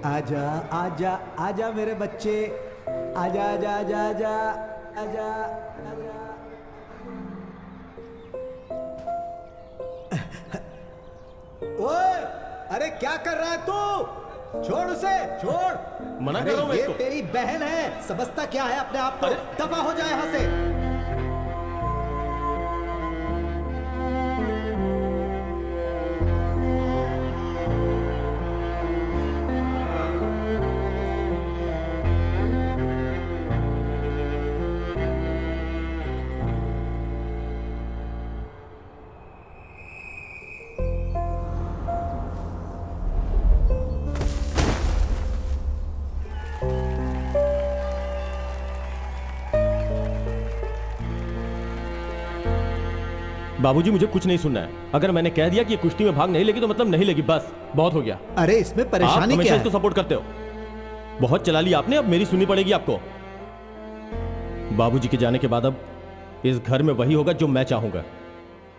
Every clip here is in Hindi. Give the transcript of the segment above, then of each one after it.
आजा आजा आजा मेरे बच्चे, आजा आजा आजा आजा आजा आजा। ओए, अरे क्या कर रहा है तू? छोड़ उसे, छोड़। मना कर रहा हूं मैं ये इसको। तेरी बहन है, समझता क्या है अपने आप को? दफा हो जाए यहाँ से। बाबूजी मुझे कुछ नहीं सुनना है। अगर मैंने कह दिया कि ये कुश्ती में भाग नहीं लेगी तो मतलब नहीं लेगी, बस बहुत हो गया। अरे इसमें आप परेशानी हमेशा क्या इसको है? सपोर्ट करते हो। बहुत चला लिया आपने, अब मेरी सुननी पड़ेगी आपको। बाबूजी के जाने के बाद अब इस घर में वही होगा जो मैं चाहूंगा।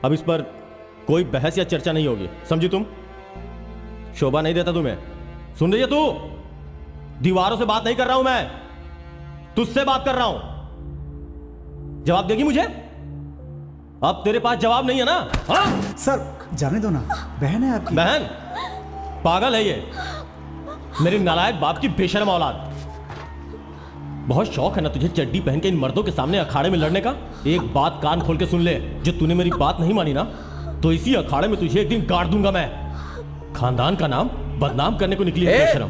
अब इस पर कोई बहस या चर्चा नहीं होगी, समझी तुम? शोभा नहीं देता तुम्हें। सुन रही है तू? दीवारों से बात नहीं कर रहा हूं मैं, तुझसे बात कर रहा हूं। जवाब देगी मुझे? अब तेरे पास जवाब नहीं है ना? हाँ? सर जाने दो ना, बहन है आपकी। बहन? पागल है ये, मेरी नालायक बाप की बेशर्म औलाद। बहुत शौक है ना तुझे चड्डी पहन के इन मर्दों के सामने अखाड़े में लड़ने का? एक बात कान खोल के सुन ले, जो तूने मेरी बात नहीं मानी ना, तो इसी अखाड़े में तुझे एक दिन गाड़ दूंगा मैं। खानदान का नाम बदनाम करने को निकली है बेशर्म।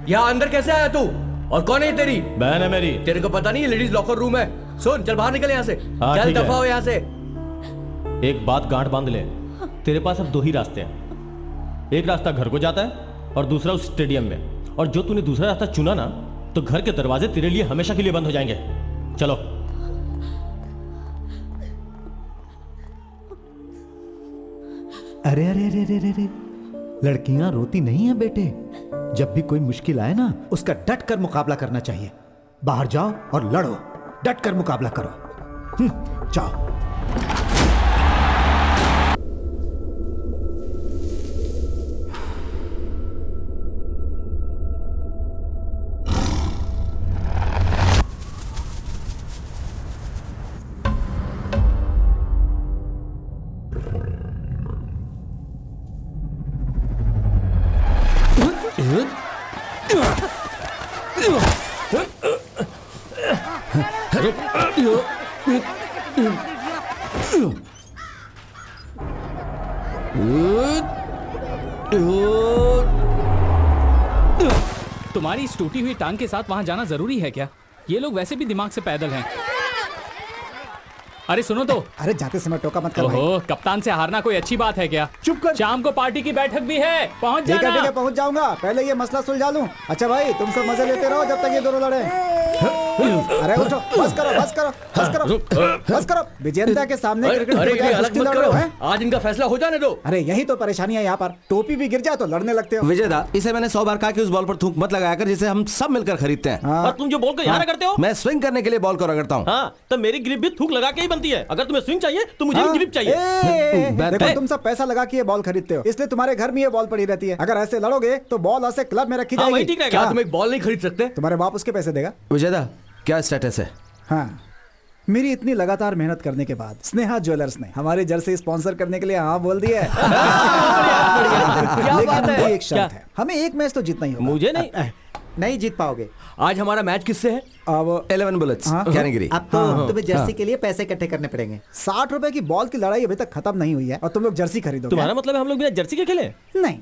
यहाँ अंदर कैसे आया तू? और कौन है तेरी बहन? है मेरी। तेरे को पता नहीं है लेडीज लॉकर रूम है? सुन, चल बाहर निकल यहाँ से। हाँ, चल ठीक है। दफा हो यहाँ से। एक बात गांठ बांध ले, तेरे पास अब दो ही रास्ते हैं। एक रास्ता घर को जाता है और दूसरा उस स्टेडियम में। और जो तूने दूसरा रास्ता चुना ना, तो घर के दरवाजे तेरे लिए हमेशा के लिए बंद हो जाएंगे। चलो। अरे अरे अरे अरे अरे, लड़कियां रोती नहीं है बेटे। जब भी कोई मुश्किल आए ना, उसका डट कर मुकाबला करना चाहिए। बाहर जाओ और लड़ो, डट कर मुकाबला करो। जाओ। तुम्हारी इस टूटी हुई टांग के साथ वहां जाना जरूरी है क्या? ये लोग वैसे भी दिमाग से पैदल हैं। अरे सुनो तो। अरे जाते समय टोका मत कर भाई। ओहो, कप्तान से हारना कोई अच्छी बात है क्या? चुप कर। शाम को पार्टी की बैठक भी है, पहुंच ठीक जाना। है पहुंच जाऊंगा। पहले ये मसला सुलझा लूं। अच्छा भाई, तुम सब मजे लेते रहो जब तक ये दोनों लड़े। अरे उठो, बस करो बस करो बस करो बस करो। विजेंद्र के सामने क्रिकेट अरे की बजाय ये अलग कुश्ती मत लड़ रहे करो, हो, हैं? आज इनका फैसला हो जाने दो। अरे यही तो परेशानी है यहाँ पर। टोपी भी गिर जाए तो लड़ने लगते हो। विजय दा, इसे मैंने 100 बार कहा कि उस बॉल पर थूक मत लगाया कर, जिसे हम सब मिलकर खरीदते हैं। हाँ। और तुम जो बॉल को यहाँ करते हो, मैं स्विंग करने के लिए बॉल को रगड़ता हूँ। हाँ, तो मेरी ग्रिप भी थूक लगा के ही बनती है। अगर तुम्हें स्विंग चाहिए तो मुझे हाँ? भी ग्रिप चाहिए। देखो तुम सब पैसा लगा के ये बॉल खरीदते हो, इसलिए तुम्हारे घर में ये बॉल पड़ी रहती है। अगर ऐसे लड़ोगे तो बॉल ऐसे क्लब में रखी हाँ, वही जाएगी। ठीक रहेगा। क्या तुम एक बॉल नहीं खरीद सकते? तुम्हारे बाप उसके पैसे देगा। विजय दा, क्या स्टेटस है? हाँ, मेरी इतनी लगातार मेहनत करने के बाद स्नेहा ज्वेलर्स ने हमारी जर्सी स्पॉन्सर करने के लिए हाँ बोल दिया है। क्या बात लेकिन है? उनकी एक शर्त है, हमें एक मैच तो जीतना ही होगा। मुझे नहीं। नहीं जीत पाओगे। आज हमारा मैच किससे है? अब 11 बुलेट्स, हाँ। कैटेगरी। अब तो तुम्हें जर्सी के लिए पैसे इकट्ठे करने पड़ेंगे। 60 रुपए की बॉल की लड़ाई अभी तक खत्म नहीं हुई है और तुम लोग जर्सी खरीदोगे। तुम्हारा मतलब है हम लोग बिना जर्सी के खेले? नहीं,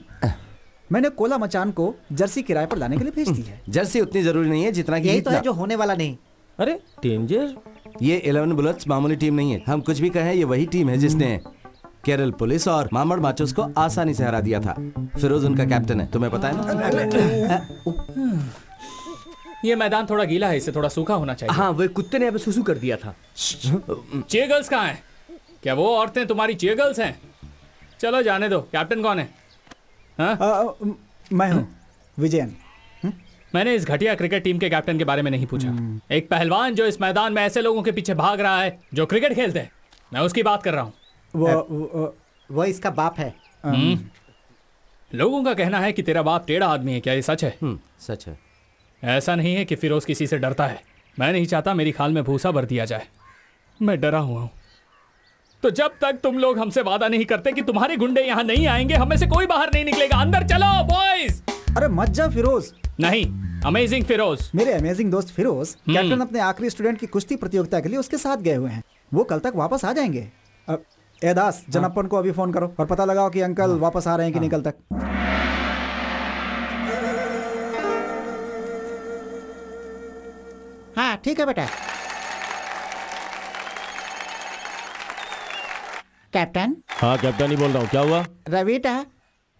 मैंने कोला मचान को जर्सी किराए पर लाने के लिए भेज दी है। जर्सी उतनी जरूरी नहीं है जितना कि यही तो है जीतना। जो होने वाला नहीं। अरे डेंजर। ये 11 बुलेट्स मामूली टीम नहीं है। हम कुछ भी कहें, ये वही टीम है जिसने केरल पुलिस और मामड़ माचोस को आसानी से हरा दिया था। फिरोज उनका कैप्टन है, तुम्हें पता है ना? ये मैदान थोड़ा गीला है, इसे थोड़ा सूखा होना चाहिए। हाँ, वो कुत्ते ने यहाँ पे सुसु कर दिया था। चीयर गर्ल्स कहाँ हैं? क्या वो औरतें तुम्हारी चीयर गर्ल्स हैं? चलो जाने दो। कैप्टन कौन है? हाँ? मैं हूँ विजयन। मैंने इस घटिया क्रिकेट टीम के कैप्टन के बारे में नहीं पूछा। एक पहलवान जो इस मैदान में ऐसे लोगों के पीछे भाग रहा है जो क्रिकेट खेलते हैं, मैं उसकी बात कर रहा हूँ। वो इसका बाप है। लोगों का कहना है कि तेरा बाप टेढ़ा आदमी है, क्या ये सच है? सच है। ऐसा नहीं है कि फिरोज किसी से डरता है। मैं नहीं चाहता मेरी खाल में भूसा भर दिया जाए। मैं डरा हुआ हूँ। तो जब तक तुम लोग हमसे वादा नहीं करते कि तुम्हारे गुंडे यहाँ नहीं आएंगे, हमें से कोई बाहर नहीं निकलेगा। अंदर चलो बॉयज। अरे मत जा फिरोज। नहीं, अमेजिंग फिरोज। मेरे अमेजिंग दोस्त फिरोज कैप्टन अपने आखिरी स्टूडेंट की कुश्ती प्रतियोगिता के लिए उसके साथ गए हुए हैं। वो कल तक वापस आ जाएंगे। ए दास, जनप्पन को अभी फोन करो और पता लगाओ कि अंकल वापस आ रहे हैं कि नहीं कल तक। हाँ ठीक है बेटा। कैप्टन। हाँ कैप्टन ही बोल रहा हूँ, क्या हुआ? रवीटा,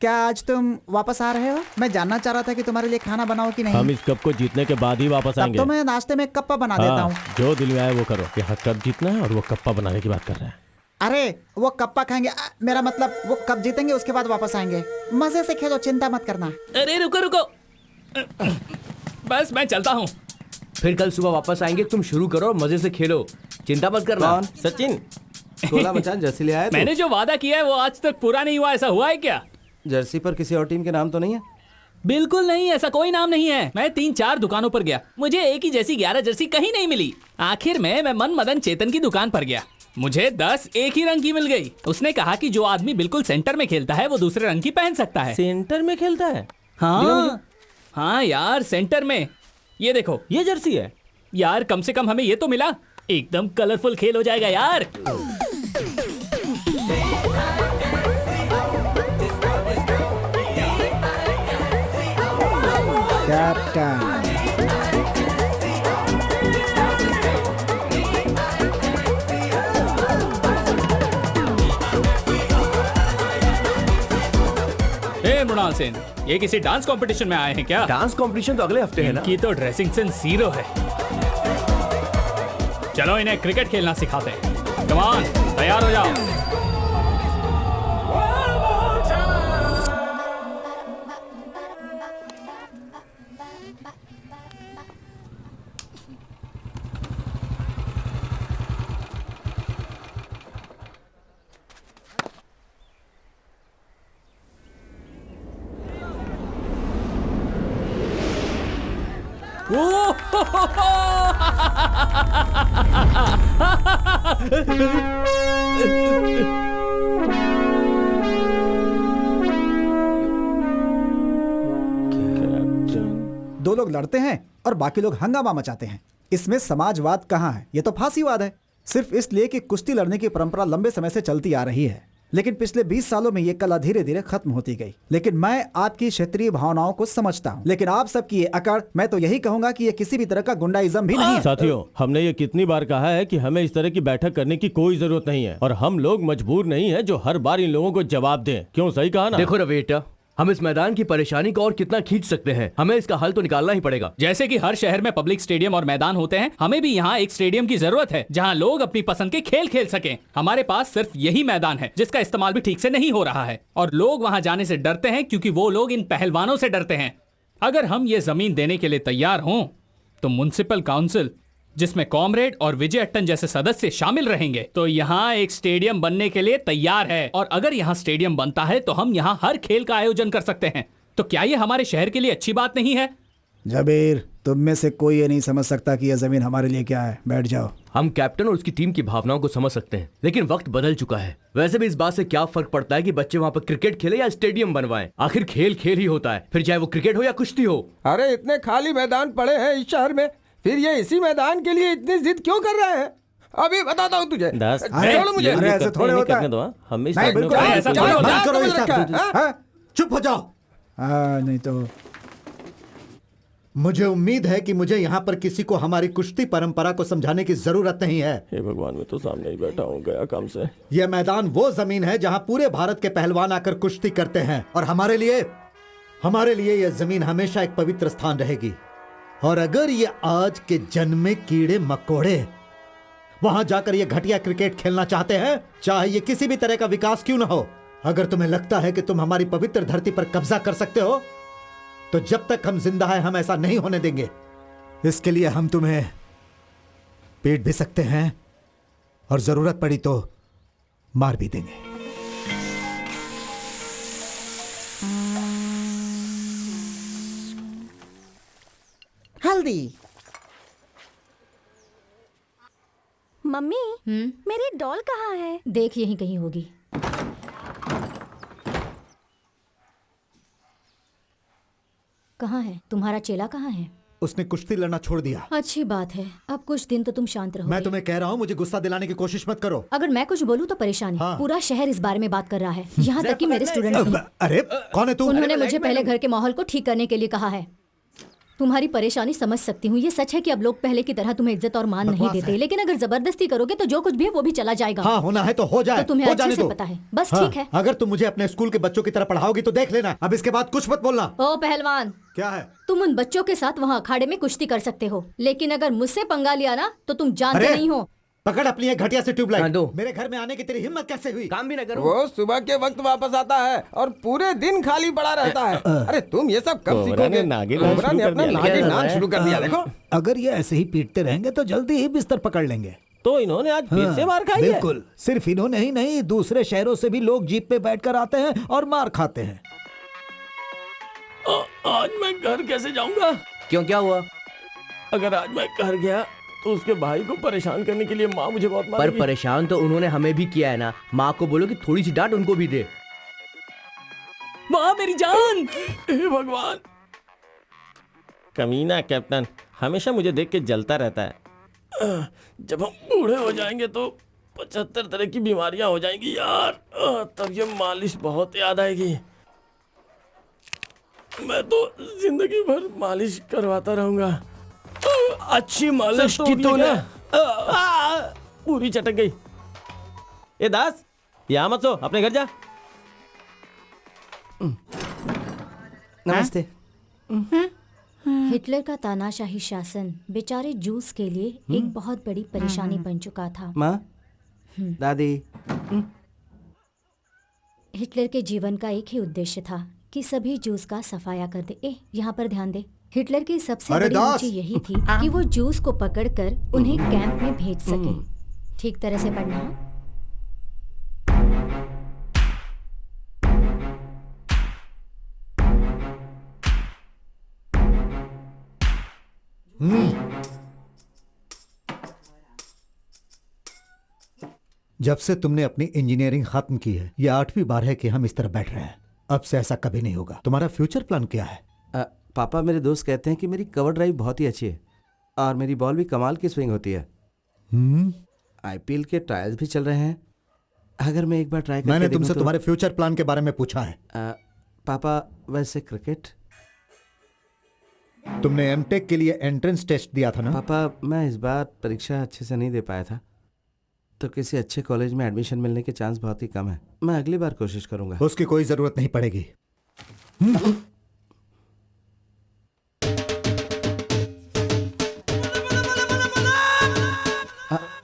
क्या आज तुम वापस आ रहे हो? मैं जानना चाह रहा था कि तुम्हारे लिए खाना बनाओ कि नहीं। हम इस कप को जीतने के बाद ही वापस तब आएंगे। तो मैं नाश्ते में कप्पा बना देता हूँ। जो दिल में आए वो करो। यहाँ कप जीतना है और वो कप्पा बनाने की बात कर रहे हैं। अरे वो कप्पा खाएंगे, मेरा मतलब वो कप जीतेंगे उसके बाद वापस आएंगे। मजे से खेलो, चिंता मत करना। अरे रुको रुको, बस मैं चलता हूँ। फिर कल सुबह वापस आएंगे, तुम शुरू करो और मजे से खेलो, चिंता मत करना। कौन? सचिन। गोला मचान जर्सी ले आया तू? मैंने जो वादा किया है वो आज तक पूरा नहीं हुआ, ऐसा हुआ है क्या? जर्सी पर किसी और टीम के नाम तो नहीं है? बिल्कुल नहीं, ऐसा कोई नाम नहीं है। मैं 3-4 दुकानों पर गया, मुझे एक ही जैसी 11 जर्सी कहीं नहीं मिली। आखिर में मैं मन मदन चेतन की दुकान पर गया, मुझे 10 एक ही रंग की मिल गई। उसने कहा कि जो आदमी बिल्कुल सेंटर में खेलता है वो दूसरे रंग की पहन सकता है। सेंटर में खेलता है? हाँ हाँ यार, सेंटर में। ये देखो, ये जर्सी है यार कम से कम हमें ये तो मिला। एकदम कलरफुल खेल हो जाएगा यार। कैप्टन। हे मृणाल सेन, ये किसी डांस कंपटीशन में आए हैं क्या? डांस कंपटीशन तो अगले हफ्ते है ना। इनकी तो ड्रेसिंग सेंस 0 है। चलो इन्हें क्रिकेट खेलना सिखाते हैं। कम ऑन, तैयार हो जाओ। दो लोग लड़ते हैं और बाकी लोग हंगामा मचाते हैं। इसमें समाजवाद कहाँ है? ये तो फांसीवाद है। सिर्फ इसलिए कि कुश्ती लड़ने की परंपरा लंबे समय से चलती आ रही है, लेकिन पिछले 20 सालों में ये कला धीरे धीरे खत्म होती गई। लेकिन मैं आपकी क्षेत्रीय भावनाओं को समझता हूँ, लेकिन आप सबकी ये अकड़, मैं तो यही कहूंगा कि ये किसी भी तरह का गुंडाइज्म भी नहीं है। साथियों, हमने ये कितनी बार कहा है कि हमें इस तरह की बैठक करने की कोई जरूरत नहीं है, और हम लोग मजबूर नहीं है जो हर बार इन लोगों को जवाब दें। क्यों, सही कहा ना? देखो रवेटा, हम इस मैदान की परेशानी को और कितना खींच सकते हैं, हमें इसका हल तो निकालना ही पड़ेगा। जैसे कि हर शहर में पब्लिक स्टेडियम और मैदान होते हैं, हमें भी यहाँ एक स्टेडियम की जरूरत है जहाँ लोग अपनी पसंद के खेल खेल सकें। हमारे पास सिर्फ यही मैदान है जिसका इस्तेमाल भी ठीक से नहीं हो रहा है, और लोग वहाँ जाने से डरते हैं क्योंकि वो लोग इन पहलवानों से डरते हैं। अगर हम ये जमीन देने के लिए तैयार हों तो म्युनिसिपल काउंसिल, जिसमें कॉमरेड और विजय अट्टन जैसे सदस्य शामिल रहेंगे, तो यहाँ एक स्टेडियम बनने के लिए तैयार है। और अगर यहाँ स्टेडियम बनता है तो हम यहाँ हर खेल का आयोजन कर सकते हैं। तो क्या ये हमारे शहर के लिए अच्छी बात नहीं है? जबीर, तुम में से कोई ये नहीं समझ सकता कि यह जमीन हमारे लिए क्या है। बैठ जाओ। हम कैप्टन और उसकी टीम की भावनाओं को समझ सकते हैं, लेकिन वक्त बदल चुका है। वैसे भी इस बात से क्या फर्क पड़ता है कि बच्चे वहाँ पर क्रिकेट खेले या स्टेडियम बनवाएं? आखिर खेल खेल ही होता है, फिर चाहे वो क्रिकेट हो या कुश्ती हो। अरे इतने खाली मैदान पड़े हैं इस शहर में, फिर ये इसी मैदान के लिए इतनी जिद क्यों कर रहे हैं? अभी बताता हूँ तुझे। दास, छोड़ो मुझे। अरे ऐसे थोड़े होता है। हम इस नहीं, आदमी बिल्कुल को- नहीं, ऐसा चलो, थोड़ी बंद होता करो है। ये सब। रखा है, हाँ? चुप हो जाओ। नहीं तो मुझे उम्मीद है कि मुझे यहाँ पर किसी को हमारी कुश्ती परंपरा को समझाने की जरूरत नहीं है। हे भगवान, मैं तो सामने ही बैठा हूँ, गया काम से। यह मैदान वो जमीन है जहाँ पूरे भारत के पहलवान आकर कुश्ती करते हैं, और हमारे लिए यह जमीन हमेशा एक पवित्र स्थान रहेगी। और अगर ये आज के जन्मे कीड़े मकोड़े वहां जाकर ये घटिया क्रिकेट खेलना चाहते हैं, चाहे ये किसी भी तरह का विकास क्यों ना हो, अगर तुम्हें लगता है कि तुम हमारी पवित्र धरती पर कब्जा कर सकते हो, तो जब तक हम जिंदा हैं हम ऐसा नहीं होने देंगे। इसके लिए हम तुम्हें पीट भी सकते हैं और जरूरत पड़ी तो मार भी देंगे। रेडी। मम्मी मेरी डॉल कहाँ है? देख यहीं कहीं होगी। कहाँ है तुम्हारा चेला? कहाँ है? उसने कुश्ती लड़ना छोड़ दिया। अच्छी बात है, अब कुछ दिन तो तुम शांत रहो। मैं तुम्हें कह रहा हूँ, मुझे गुस्सा दिलाने की कोशिश मत करो। अगर मैं कुछ बोलूँ तो परेशानी। हाँ। पूरा शहर इस बारे में बात कर रहा है, यहाँ तक कि मेरे स्टूडेंट्स भी। अरे कौन है तू? उन्होंने मुझे पहले घर के माहौल को ठीक करने के लिए कहा है। तुम्हारी परेशानी समझ सकती हूँ। ये सच है कि अब लोग पहले की तरह तुम्हें इज्जत और मान नहीं बकवास देते, है। लेकिन अगर जबरदस्ती करोगे तो जो कुछ भी है वो भी चला जाएगा। हाँ, होना है तो हो जाए। तो तुम्हें हो अच्छे जाने से दो। पता है। बस हाँ, ठीक है। अगर तुम मुझे अपने स्कूल के बच्चों की तरह पढ़ाओगी तो देख लेना, अब इसके बाद कुछ मत बोलना। ओ पहलवान, क्या है? तुम उन बच्चों के साथ वहाँ अखाड़े में कुश्ती कर सकते हो, लेकिन अगर मुझसे पंगा लिया ना तो तुम जानते अरे! नहीं हो। पकड़ अपनी एक घटिया से ट्यूबलाइट। हाँ, दो। मेरे घर में आने की तेरी हिम्मत कैसे हुई? काम भी ना करो। वो सुबह के वक्त वापस आता है और पूरे दिन खाली पड़ा रहता है। अरे तुम ये सब कब कोबरा सीखोगे? ने नागिन कोबरा ने शुरू कर अपना दिया। नागिन क्या नाम है? शुरू कर दिया। देखो अगर ये ऐसे ही पीटते रहेंगे तो जल्दी ही बिस्तर पकड़ लेंगे। तो इन्होंने आज फिर से मार खाई है। बिल्कुल, सिर्फ इन्होंने ही नहीं, दूसरे शहरों से भी लोग जीप पे बैठकर आते हैं और मार खाते हैं। आज मैं घर कैसे जाऊंगा? क्यों, क्या हुआ? अगर आज मैं घर गया तो उसके भाई को परेशान करने के लिए माँ मुझे बहुत पर मारेगी। परेशान तो उन्होंने हमें भी किया है ना। माँ को बोलो कि थोड़ी सी डांट उनको भी दे। माँ मेरी जान। हे भगवान, कमीना कैप्टन हमेशा मुझे देख के जलता रहता है। जब हम बूढ़े हो जाएंगे तो 75 तरह की बीमारियां हो जाएंगी यार। तब ये मालिश बहुत याद आएगी। मैं तो जिंदगी भर मालिश करवाता रहूंगा। अच्छी मालिश की तूने। पूरी चटक गई। ए दास, यहाँ मत सो, अपने घर जा। नमस्ते। हिटलर का तानाशाही शासन बेचारे जूस के लिए एक बहुत बड़ी परेशानी बन चुका था। माँ, दादी, हिटलर के जीवन का एक ही उद्देश्य था कि सभी जूस का सफाया कर दे। यहाँ पर ध्यान दे। हिटलर की सबसे अरे बड़ी दास! ऊंची यही थी कि वो जूस को पकड़कर उन्हें कैंप में भेज सके। ठीक तरह से पढ़ना। जब से तुमने अपनी इंजीनियरिंग खत्म की है, ये 8वीं बार है कि हम इस तरह बैठ रहे हैं। अब से ऐसा कभी नहीं होगा। तुम्हारा फ्यूचर प्लान क्या है? पापा, मेरे दोस्त कहते हैं कि मेरी कवर ड्राइव बहुत ही अच्छी है और मेरी बॉल भी कमाल की स्विंग होती है। आईपीएल के ट्रायल्स भी चल रहे हैं। अगर मैं एक बार ट्राई करके मैंने देखूं तुमसे तो... तुम्हारे फ्यूचर प्लान के बारे में पूछा है। पापा, वैसे क्रिकेट? तुमने एमटेक के लिए एंट्रेंस टेस्ट दिया था ना? पापा, मैं इस बार परीक्षा अच्छे से नहीं दे पाया था, तो किसी अच्छे कॉलेज में एडमिशन मिलने के चांस बहुत ही कम है। मैं अगली बार कोशिश करूंगा। उसकी कोई जरूरत नहीं पड़ेगी।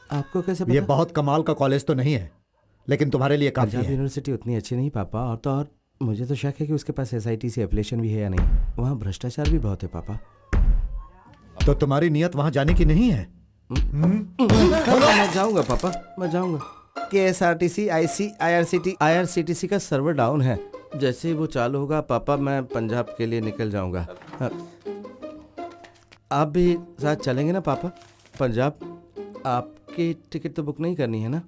आपको कैसे पता? ये बहुत कमाल का कॉलेज तो नहीं है, लेकिन तुम्हारे लिए काफी पंजाब है। यूनिवर्सिटी उतनी अच्छी नहीं पापा, और तो और मुझे तो शक है कि उसके पास SIT एप्लीकेशन भी है या नहीं। वहाँ भ्रष्टाचार भी बहुत है पापा। तो तुम्हारी नियत वहां जाने की नहीं है? मैं जाऊंगा पापा, मैं जाऊंगा। KSRTC, IRCTC का सर्वर डाउन है। जैसे ही वो चालू होगा पापा, मैं पंजाब के लिए निकल जाऊंगा। आप भी साथ चलेंगे ना पापा पंजाब? आपकी टिकट तो बुक नहीं करनी है ना?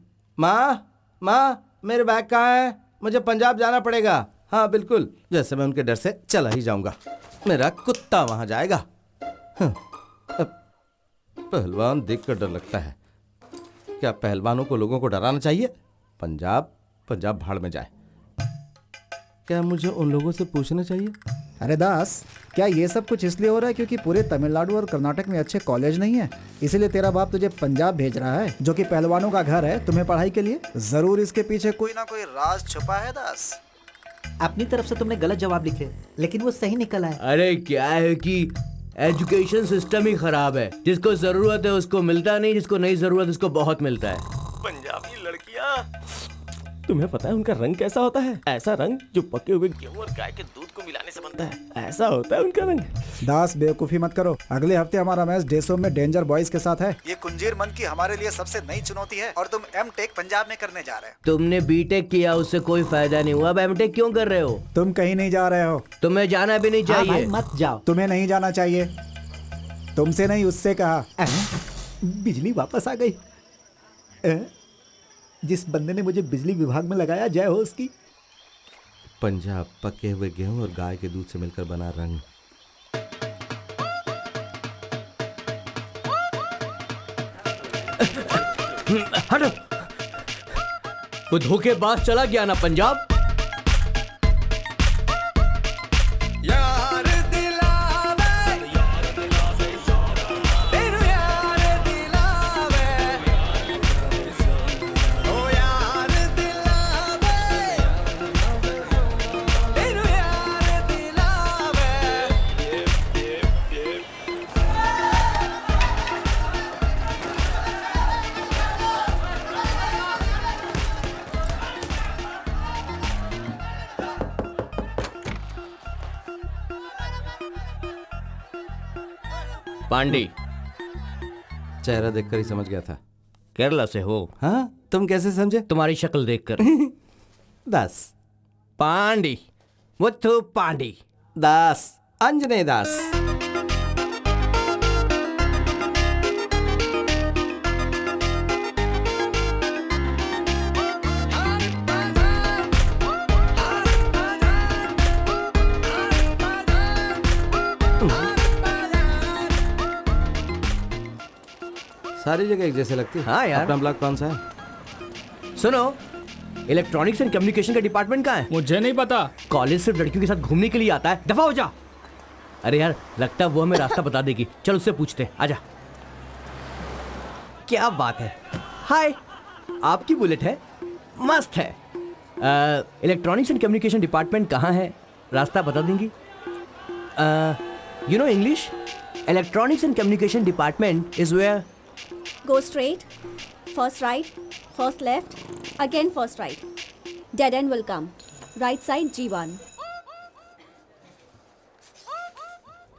माँ, मेरे बैग कहाँ है? मुझे पंजाब जाना पड़ेगा। हाँ बिल्कुल, जैसे मैं उनके डर से चला ही जाऊंगा। मेरा कुत्ता वहां जाएगा। पहलवान देखकर डर लगता है। क्या पहलवानों को लोगों को डराना चाहिए? पंजाब भाड़ में जाए। क्या मुझे उन लोगों से पूछना चाहिए? अरे दास, क्या ये सब कुछ इसलिए हो रहा है क्योंकि पूरे तमिलनाडु और कर्नाटक में अच्छे कॉलेज नहीं है, इसीलिए तेरा बाप तुझे पंजाब भेज रहा है, जो कि पहलवानों का घर है, तुम्हें पढ़ाई के लिए? जरूर इसके पीछे कोई ना कोई राज छुपा है दास। अपनी तरफ से तुमने गलत जवाब लिखे, लेकिन वो सही निकला है। अरे क्या है कि एजुकेशन सिस्टम ही खराब है। जिसको जरूरत है उसको मिलता नहीं, जिसको नहीं जरूरत उसको बहुत मिलता है। पंजाबी लड़कियां, तुम्हें पता है उनका रंग कैसा होता है? ऐसा रंग जो पके हुए गेहूं और गाय के दूध को मिलाने से बनता है। ऐसा होता है उनका रंग। दास, बेवकूफी मत करो। अगले हफ्ते हमारा मैच डेसो में डेंजर बॉयज के साथ है। ये कुंजीर मन की हमारे लिए सबसे नई चुनौती है और तुम एमटेक पंजाब में करने जा रहे हो। तुमने बीटेक किया, उससे कोई फायदा नहीं हुआ। अब एमटेक क्यों कर रहे हो? तुम कहीं नहीं जा रहे हो। तुम्हें जाना भी नहीं हाँ भाई, चाहिए। मत जाओ। तुम्हें नहीं जाना चाहिए। तुमसे नहीं, उससे कहा। बिजली वापस आ गई। जिस बंदे ने मुझे बिजली विभाग में लगाया, जय हो उसकी। पंजाब पके हुए गेहूं और गाय के दूध से मिलकर बना रंग। हटो, वो धोखेबाज चला गया ना पंजाब। पांडे, चेहरा देखकर ही समझ गया था। केरला से हो? हाँ, तुम कैसे समझे? तुम्हारी शक्ल देखकर। दास। पांडे, मुथु पांडे। दास, अंजने दास। सारी जगह एक जैसे लगती है। हाँ यार। अपना ब्लॉक कौन सा है? सुनो, इलेक्ट्रॉनिक्स एंड कम्युनिकेशन का डिपार्टमेंट कहाँ है? मुझे नहीं पता। कॉलेज सिर्फ लड़कियों के साथ घूमने के लिए आता है, दफा हो जा। अरे यार, लगता है वो हमें रास्ता बता देगी। चल उससे पूछते हैं, आजा। क्या बात है। हाय, आपकी बुलेट है, मस्त है। इलेक्ट्रॉनिक्स एंड कम्युनिकेशन डिपार्टमेंट कहाँ है, रास्ता बता देंगी? You know English? Electronics and communication department is where? Go straight, first right, first left, again first right. Dead end will come. Right side G1.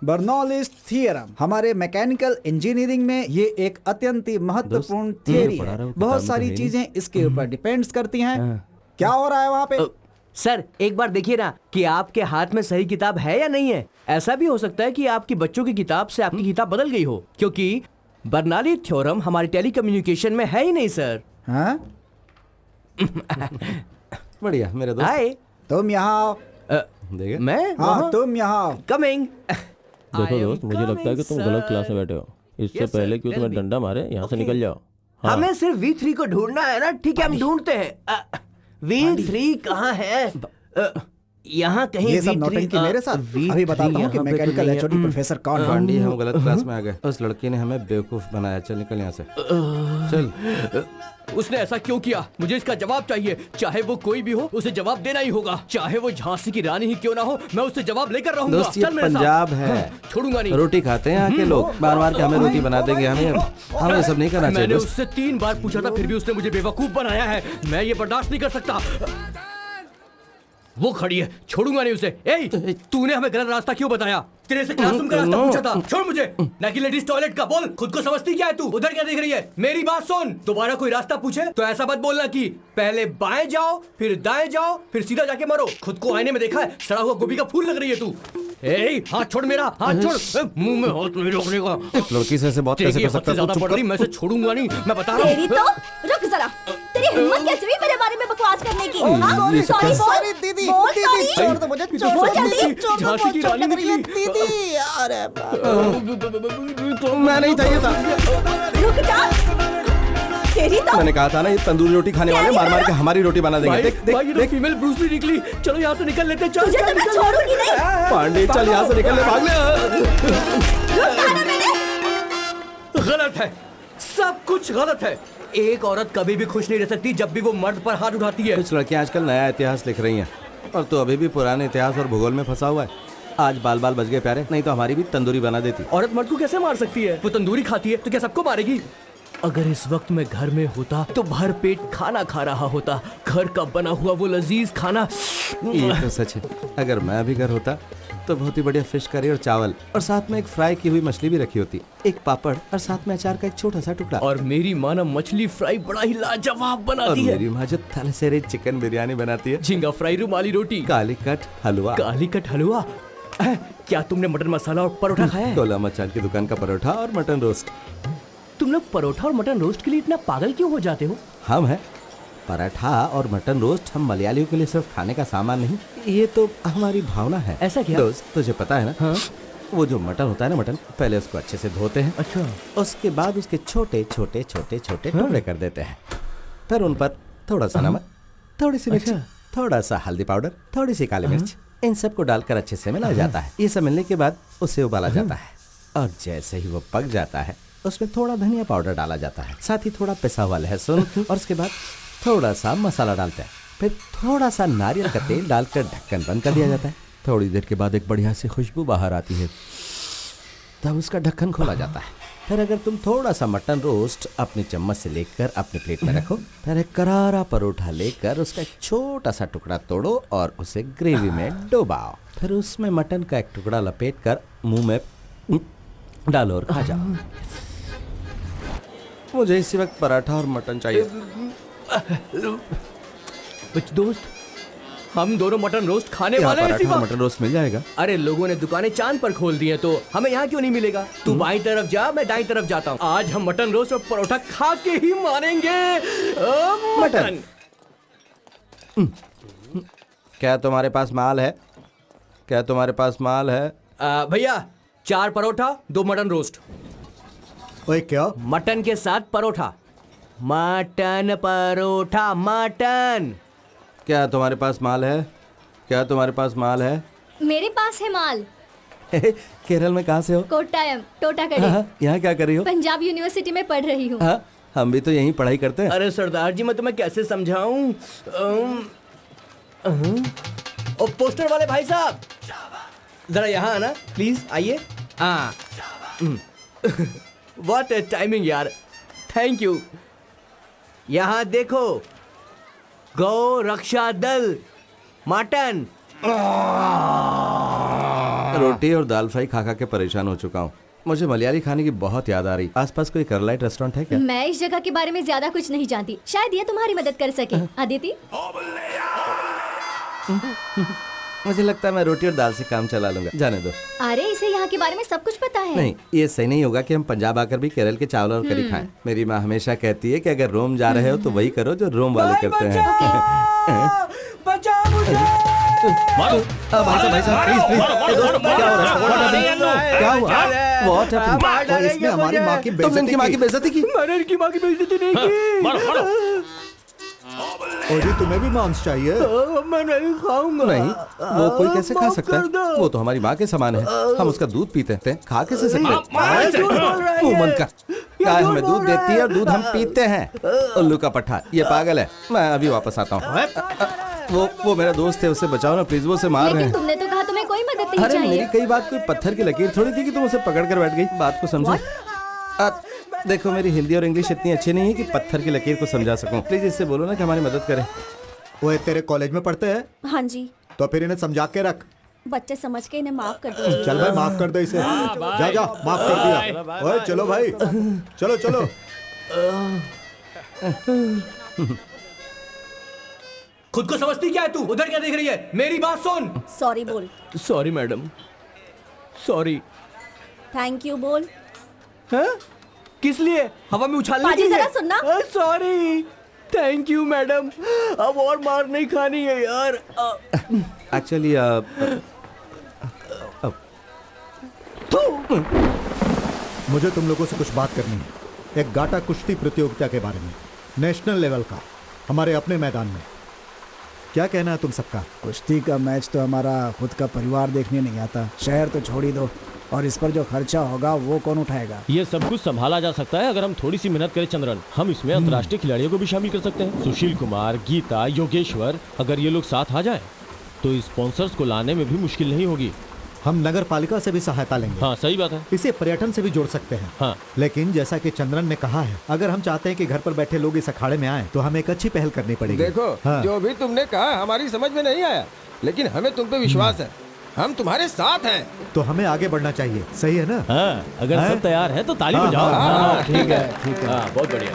Bernoulli's theorem हमारे मैकेनिकल इंजीनियरिंग में ये एक अत्यंत ही महत्वपूर्ण थियरी है। बहुत सारी चीजें इसके ऊपर डिपेंड्स करती हैं। क्या हो रहा है वहाँ पे? सर, एक बार देखिए ना कि आपके हाथ में सही किताब है या नहीं है। ऐसा भी हो सकता है कि आपकी बच्चों की किताब से आपकी किताब बदल गई हो, क्योंकि बर्नौली थ्योरम हमारे टेलीकम्युनिकेशन में है ही नहीं सर। हाँ? बढ़िया मेरे दोस्त। हाय, तुम यहाँ आओ। देखे? मैं? हाँ, तुम यहाँ आओ। कमिंग। देखो दोस्त, मुझे लगता है कि तुम गलत क्लास में बैठे हो। इससे पहले कि तुम्हें डंडा मारे, यहाँ से निकल जाओ। हाँ। हमें सिर्फ V3 को ढूंढना है ना। ठीक है, हम ढूंढते हैं। V3 कहाँ है? यहाँ कहीं। ये सब V3 नौटंकी मेरे साथ। अभी बताता हूँ कि मैकेनिकल एचओडी प्रोफेसर कौन है। पांडी, हम गलत क्लास में आ गए। उस लड़की ने हमें बेवकूफ बनाया। चल निकल यहाँ से। चल। उसने ऐसा क्यों किया? मुझे इसका जवाब चाहिए। चाहे वो कोई भी हो, उसे जवाब देना ही होगा। चाहे वो झांसी की रानी ही क्यों ना हो, मैं उससे जवाब लेकर रहूंगा। दोस्त, ये चल मेरे साथ। पंजाब है। छोड़ूंगा नहीं। रोटी खाते हैं यहाँ के लोग। बार बार के हमें रोटी बना देंगे। हमें सब नहीं करना चाहिए। मैंने दोस्त, उससे 3 बार पूछा था, फिर भी उसने मुझे बेवकूफ बनाया है। मैं ये बर्दाश्त नहीं कर सकता। वो खड़ी है, छोड़ूंगा नहीं उसे। ए, तूने हमें गलत रास्ता क्यों बताया? तेरे से क्लासरूम का रास्ता पूछा था। छोड़ मुझे। ना कि लेडीज टॉयलेट का। बोल, खुद को समझती क्या है तू? उधर क्या देख रही है? मेरी बात सुन। दोबारा कोई रास्ता पूछे तो ऐसा मत बोलना कि पहले बाएं जाओ, फिर दाएं जाओ, फिर सीधा जाके मरो। खुद को आईने में देखा है? सड़ा हुआ गोभी का फूल लग रही है तू। ए, हाथ छोड़ मेरा, हाथ छोड़। मुंह में हाथ नहीं रखने का। लड़की से ऐसे बहुत कैसे कर सकता है? ज्यादा पड़ रही, मैं से छोड़ूंगा नहीं, मैं बता रहा तेरी हूँ। तो रुक जरा। तेरी हिम्मत कैसे हुई मेरे बारे में बकवास करने की? हाँ? ये सब सॉरी कैसे- बोल। सॉरी दीदी, बोल दीदी, सॉरी। छोड़ दो मुझे, छोड़ बोल दो जल्दी। मुझे, छोड़ दो, झांसी की बहुत रानी चोट लग रही है, निकली। दीदी। अरे मैं नहीं था, ये था। रुक जा। तेरी तो मैंने कहा था ना, ये तंदूरी रोटी खाने वाले मार मार के हमारी रोटी बना देंगे। भाई, देख देख भाई, ये तो देख। फीमेल ब्रूस ली निकली। चलो यहाँ से निकल लेते हैं। चल, तुझे चल, तो मैं निकल। छोड़ूंगी नहीं। पांडे, चल यहाँ से निकल ले, भाग ले। रुक ना मैंने। गलत है, सब कुछ गलत है। एक औरत कभी भी खुश नहीं रह सकती जब भी वो मर्द पर हाथ उठाती है। कुछ लड़कियां आजकल नया इतिहास लिख रही हैं और तू अभी भी पुराने इतिहास और भूगोल में फंसा हुआ है। आज बाल बाल बच गए प्यारे, नहीं तो हमारी भी तंदूरी बना देती। औरत मर्द को कैसे मार सकती है? वो तंदूरी खाती है तो क्या सबको मारेगी? अगर इस वक्त मैं घर में होता तो भर पेट खाना खा रहा होता। घर का बना हुआ वो लजीज खाना। ये तो सच है। अगर मैं भी घर होता तो बहुत ही बढ़िया फिश करी और चावल और साथ में एक फ्राई की हुई मछली भी रखी होती, एक पापड़ और साथ में अचार का एक छोटा सा टुकड़ा। और मेरी माँ ना मछली फ्राई बड़ा ही लाजवाब और बनाती है। मेरी माँ जो थलसेरे चिकन बिरयानी बनाती है, झींगा फ्राई, रुमाली रोटी, काली कट हलवा। काली कट हलवा। क्या तुमने मटन मसाला और परोठा खाया है? टोला मचान की दुकान का परोठा और मटन रोस्ट। तुम लोग परोठा और मटन रोस्ट के लिए इतना पागल क्यों हो जाते हो? हम हैं पराठा और मटन रोस्ट, हम मलयालियों के लिए सिर्फ खाने का सामान नहीं, ये तो हमारी भावना है। ऐसा क्या? दोस्त तुझे पता है ना, हाँ? वो जो मटन होता है ना, मटन पहले उसको अच्छे से धोते हैं। अच्छा। उसके बाद उसके छोटे छोटे छोटे छोटे टुकड़े कर देते हैं। फिर उन पर थोड़ा सा नमक, थोड़ी सी मिर्च, थोड़ा सा हल्दी पाउडर, थोड़ी सी काली मिर्च, इन सबको डालकर अच्छे से मिलाया जाता है। ये सब मिलने के बाद उसे उबाला जाता है और जैसे ही वो पक जाता है उसमें थोड़ा धनिया पाउडर डाला जाता है, साथ ही थोड़ा पिसा हुआ लहसुन, और उसके बाद थोड़ा सा मसाला डालते हैं। फिर थोड़ा सा नारियल का तेल डालकर ढक्कन बंद कर दिया जाता है। थोड़ी देर के बाद एक बढ़िया सी खुशबू बाहर आती है, तब उसका ढक्कन खोला जाता है। फिर अगर तुम थोड़ा सा मटन रोस्ट अपनी चम्मच से लेकर अपने प्लेट में रखो, फिर एक करारा परोठा लेकर उसका एक छोटा सा टुकड़ा तोड़ो और उसे ग्रेवी में डुबाओ। फिर उसमें मटन का एक टुकड़ा लपेट कर मुंह में डालो और खा जाओ। मुझे इसी वक्त पराठा और मटन चाहिए। कुछ दोस्त, हम दोनों मटन रोस्ट खाने वाले हैं इसी पराठा और वक्त। मटन रोस्ट मिल जाएगा? अरे लोगों ने दुकानें चांद पर खोल दी हैं, तो हमें यहाँ क्यों नहीं मिलेगा? तू बाईं तरफ जा, मैं दाईं तरफ जाता हूँ। आज हम मटन रोस्ट और परोठा खा के ही मानेंगे। मटन। क्या तुम्हारे पास माल है? क्या तुम्हारे पास माल है? भैया 4 परोठा 2 मटन रोस्ट। ओए क्या? मटन के साथ परोठा। Mutton paratha mutton. क्या तुम्हारे पास माल है? क्या तुम्हारे पास माल है? मेरे पास है माल। केरल में कहाँ से हो? कोट्टायम, टोटाकड़ी। यहाँ क्या कर रही हो? पंजाब यूनिवर्सिटी में पढ़ रही हूँ। हाँ, हम भी तो यहीं पढ़ाई करते हैं। अरे सरदार जी, मैं तुम्हें कैसे समझाऊं? ओ पोस्टर वाले भाई साहब, जरा यहाँ आना प्लीज, आइए। हाँ। व्हाट ए टाइमिंग यार, थैंक यू। यहाँ देखो, गौ रक्षा दल मटन। रोटी और दाल फ्राई खा खा के परेशान हो चुका हूँ। मुझे मलयाली खाने की बहुत याद आ रही। आसपास कोई करलाइट रेस्टोरेंट है क्या? मैं इस जगह के बारे में ज्यादा कुछ नहीं जानती, शायद ये तुम्हारी मदद कर सके। अदिति, मुझे लगता है मैं रोटी और दाल से काम चला लूंगा, जाने दो। अरे इसे यहाँ के बारे में सब कुछ पता है। नहीं, ये सही नहीं होगा कि हम पंजाब आकर भी केरल के चावल और करी खाएं। मेरी माँ हमेशा कहती है कि अगर रोम जा रहे हो तो वही करो जो रोम वाले करते हैं। बचाओ मुझे। भाई साहब प्लीज प्लीज, क्या हुआ? What happened? और इसने हमारी माँ की तुमने इनकी माँ की बेइज्जती की? मैंने इनकी माँ की बेइज्जती नहीं की। और जी तुम्हें भी मांस चाहिए? मैं नहीं खाऊंगा। नहीं, वो कोई कैसे खा माफ सकता है? कर दो। वो तो हमारी माँ के समान है। हम उसका दूध पीते हैं, खा कैसे सकते झूठ बोल रहा है हैं? मुंह बंद कर। गाय झूठ हमें बोल दूध रहा देती है और दूध हम पीते हैं। उल्लू का पट्टा, ये पागल है। मैं अभी वापस आता हूँ। वो मेरा दोस्त है, उसे बचाओ ना प्लीज, वो उसे मार रहे लेकिन हैं। तुमने तो कहा तुम्हें कोई मदद नहीं अरे मेरी चाहिए। कई बात कोई पत्थर की लकीर थोड़ी थी कि तुम उसे पकड़ कर बैठ गई। बात को समझो। देखो मेरी हिंदी और इंग्लिश इतनी अच्छी नहीं है कि पत्थर की लकीर को समझा सकूं। प्लीज इससे बोलो ना कि हमारी मदद करे। वो तेरे कॉलेज में पढ़ते हैं? हाँ जी, तो फिर इन्हें समझा के रख। बच्चे समझ के इन्हें माफ कर दीजिए। चल भाई माफ कर दे इसे। जा जा, माफ कर दिया। ओए चलो भाई, चलो चलो। खुद को समझती क्या है तू? उधर क्या देख रही है? मेरी बात सुन। सॉरी बोल। Sorry madam, sorry. Thank you बोल। हैं? किस लिए? हवा में उछालने पाजी, के लिए? जरा सुनना। Sorry, thank you madam. अब और मार नहीं खानी है यार। एक्चुअली मुझे तुम लोगों से कुछ बात करनी है। एक गाटा कुश्ती प्रतियोगिता के बारे में, नेशनल लेवल का, हमारे अपने मैदान में। क्या कहना है तुम सबका? कुश्ती का मैच तो हमारा खुद का परिवार देखने नहीं आता। शहर तो छोड़ ही दो, और इस पर जो खर्चा होगा वो कौन उठाएगा? ये सब कुछ संभाला जा सकता है अगर हम थोड़ी सी मेहनत करें चंद्रन। हम इसमें अंतर्राष्ट्रीय खिलाड़ियों को भी शामिल कर सकते हैं। सुशील कुमार, गीता, योगेश्वर, अगर ये लोग साथ आ जाएं तो स्पॉन्सर्स को लाने में भी मुश्किल नहीं होगी। हम नगर पालिका से भी सहायता लेंगे। हाँ सही बात है। इसे पर्यटन से भी जोड़ सकते हैं। हाँ। लेकिन जैसा कि चंद्रन ने कहा है, अगर हम चाहते हैं कि घर पर बैठे लोग इस अखाड़े में आए तो हमें एक अच्छी पहल करनी पड़ेगी। देखो, हाँ। जो भी तुमने कहा हमारी समझ में नहीं आया, लेकिन हमें तुम पे विश्वास है। हम तुम्हारे साथ हैं। तो हमें आगे बढ़ना चाहिए, सही है ना? हाँ, अगर हाँ? सब तैयार है तो ताली हाँ, बजाओ। हाँ, ठीक है, ठीक है। हाँ, बहुत बढ़िया।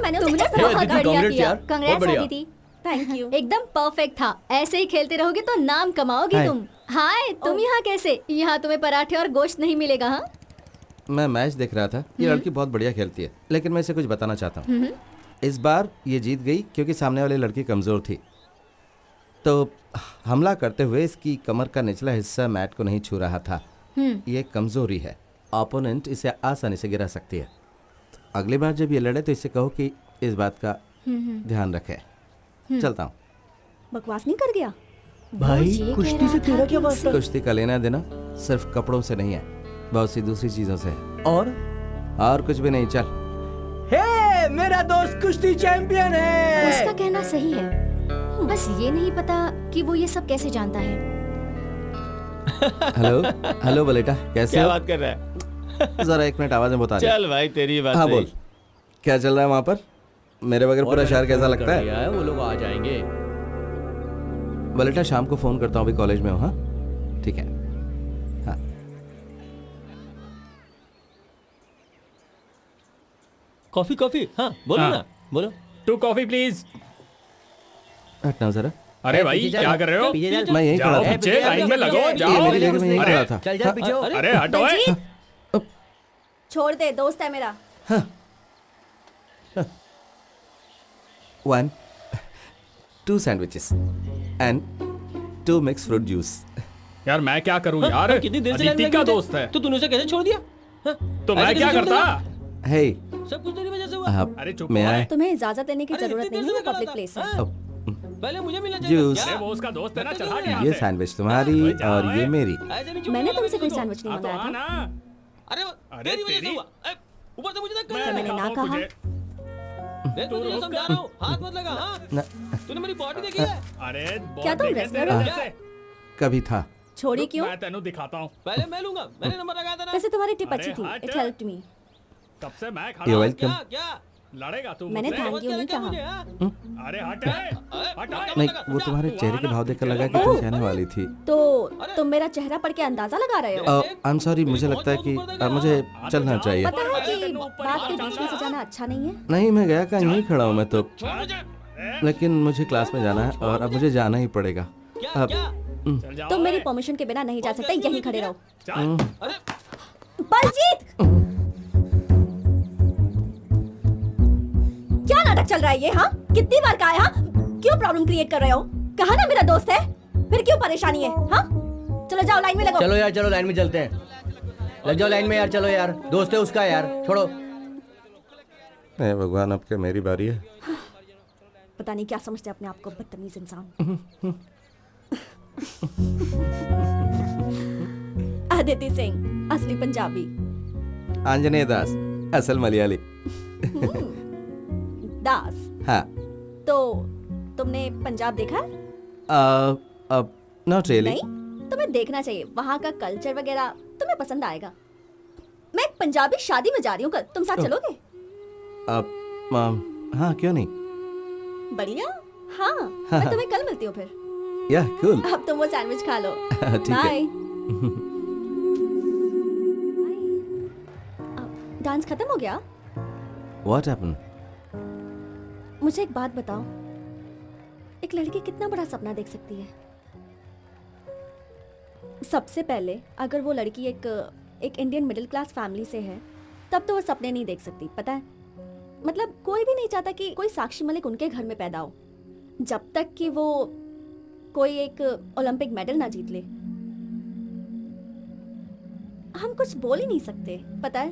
मैंने उसे तुमने ऐसा Hey, बहुत Aditi, बढ़िया congrats किया। यार, बहुत कंग्रेट्स बढ़िया। अदिति। Thank you. एकदम परफेक्ट था। ऐसे ही खेलते रहोगे तो नाम कमाओगे हाय। तुम। हाय, तुम यहाँ कैसे? यहाँ तुम्हें पराठे और गोश्त नहीं मिलेगा। हाँ, मैं मैच देख रहा था। ये लड़की बहुत बढ़िया खेलती है, लेकिन मैं इसे कुछ बताना चाहता हूँ। इस बार ये जीत गई क्योंकि सामने वाली लड़की कमज़ोर थी, तो हमला करते हुए इसकी कमर का निचला हिस्सा मैट को नहीं छू रहा था। ये कमज़ोरी है, ओपोनेंट इसे आसानी से गिरा सकती है। तो अगली बार जब ये लड़े तो इसे कहो कि इस बात का ध्यान रखे। चलता हूँ। बकवास नहीं कर गया? भाई ये कुश्ती कह से रहा तेरा था क्या कि वास्ता? कुश्ती का लेना देना सिर्फ कपड़ों से नहीं है, बहुत सी दूसरी चीज़ों से है। और कुछ भी नहीं। चल। हे, मेरा दोस्त कुश्ती चैंपियन है। उसका कहना सही है, बस ये नहीं पता कि वो ये सब कैसे जानता है। हेलो हेलो बलेटा, कैसे क्या हो? बात कर रहा है? जरा एक मिनट आवाज में बता दे। चल भाई, तेरी बात हाँ सही। बोल, क्या चल रहा है वहाँ पर? मेरे बगैर पूरा शहर कैसा लगता है? वो लोग आ जाएंगे। बलेटा शाम को फोन करता हूँ, अभी कॉलेज में हूँ। हाँ ठीक है। हाँ कॉफी कॉफी, हाँ बोलो हाँ। ना, बोलो। 2 कॉफी प्लीज। हटना जरा। अरे भाई क्या कर रहे हो? मैं यहीं खड़ा जाओ था। बच्चे, लाइन में लगो, ये जाओ। मेरी जगह में यहीं अरे, खड़ा था। चल जा पीछे हो। अरे हटो। बलजीत, छोड़ दे, दोस्त है मेरा। 1 2 sandwiches and 2 mix fruit juice. यार मैं क्या करूं यार? हाँ, कितनी देर से लाइन अदिति में का लगे थे? दोस्त है, तो तूने उसे कैसे छोड़ दिया? हाँ? तो मैं ऐसे क्या कैसे छोड़ करता? देगा? हे सब कुछ तेरी वजह से हुआ। आप अरे चुप मैं हो। आए। तुम्हें इजाजत देने की अरे, जरूरत इतनी नहीं देर है, से क्या पब्लिक था? प्लेस है। हाँ? पहले मुझे मिलना चाहिए। जूस। क्या? अरे वो उसका दोस्त है ना, चल हट ये यहाँ से। सैंडविच तुम्हारी ओए, जाओ, और ये ए। मेरी। ऐसे नहीं मैंने छोड़ूंगा तुमसे कोई तुझको। सैंडविच नहीं हाँ तो मंगाया था। आना। अरे अरे तेरी वजह से तेरी। हुआ। ए, ऊपर से मुझे धक्का मैं दिया। मैंने ना दिखाता हूँ कहा। तुझे। देख मैं तुझे समझा रहा हूँ, हाथ मत लगा। हाँ? न, तूने मेरी बॉडी देखी है? अरे क्या तुम wrestler हो? कैसे? कभी था। छोड़ी क्यों? मैं तेनू दिखाता हूँ। पहले मैं लूंगा, मैंने नंबर लगाया था ना। वैसे तुम्हारी टिप अरे अच्छी थी, हट। It helped me. कब से मैं ये खड़ा हूँ? वेलकम। क्या क्या? लड़ेगा तू मैंने मुझसे? ध्यान समझ क्यों के नहीं रखा कहा? मुझे, हाँ? अरे हट हट। नहीं, वो तुम्हारे चेहरे के भाव देखकर लगा कि तुम कहने वाली थी। तो तुम मेरा चेहरा पढ़ के अंदाजा लगा रहे हो? आई एम सॉरी, मुझे लगता है कि मुझे चलना चाहिए। पता है कि बात के बीच में से जाना अच्छा नहीं है। नहीं, मैं गया कहाँ, यहीं खड़ा हूँ मैं तो। छोड़ मुझे। लेकिन मुझे क्लास में जाना है और अब मुझे जाना ही पड़ेगा। क्या अब क्या? चल जाओ। तुम मेरी परमिशन के बिना नहीं जा सकते, यहीं खड़े रहो। चल। अरे बलजीत, क्या नाटक चल रहा है ये? हाँ, कितनी बार कहा है? हाँ, क्यों प्रॉब्लम क्रिएट कर रहे हो? कहा ना मेरा दोस्त है, फिर क्यों परेशानी है? हाँ, चलो जाओ लाइन में लगो। चलो यार, चलो लाइन में चलते हैं। लग जाओ लाइन में यार, चलो यार, दोस्त है उसका यार, छोड़ो। हे भगवान, अब क्या मेरी बारी है? पता नहीं क्या समझते अपने आप को, बदतमीज इंसान। आदिति सिंह, असली पंजाबी। आंजनेय दास, असल मलयाली। दास। हाँ। तो तुमने पंजाब देखा है? अब नॉट रियली। नहीं, तुम्हें देखना चाहिए। वहाँ का कल्चर वगैरह तुम्हें पसंद आएगा। मैं एक पंजाबी शादी में जा रही हूँ कल, तुम साथ चलोगे? हाँ, क्यों नहीं? बढ़िया। हाँ, मैं तुम्हें कल मिलती हूँ फिर। या कूल। अब तुम वो सैंडविच खा लो। ठीक है। बाय। डांस खत्म हो गया? What happened? मुझे एक बात बताओ, एक लड़की कितना बड़ा सपना देख सकती है? सबसे पहले अगर वो लड़की एक इंडियन मिडिल क्लास फैमिली से है, तब तो वो सपने नहीं देख सकती, पता है? मतलब कोई भी नहीं चाहता कि कोई साक्षी मलिक उनके घर में पैदा हो, जब तक कि वो कोई एक ओलंपिक मेडल ना जीत ले। हम कुछ बोल ही नहीं सकते, पता है?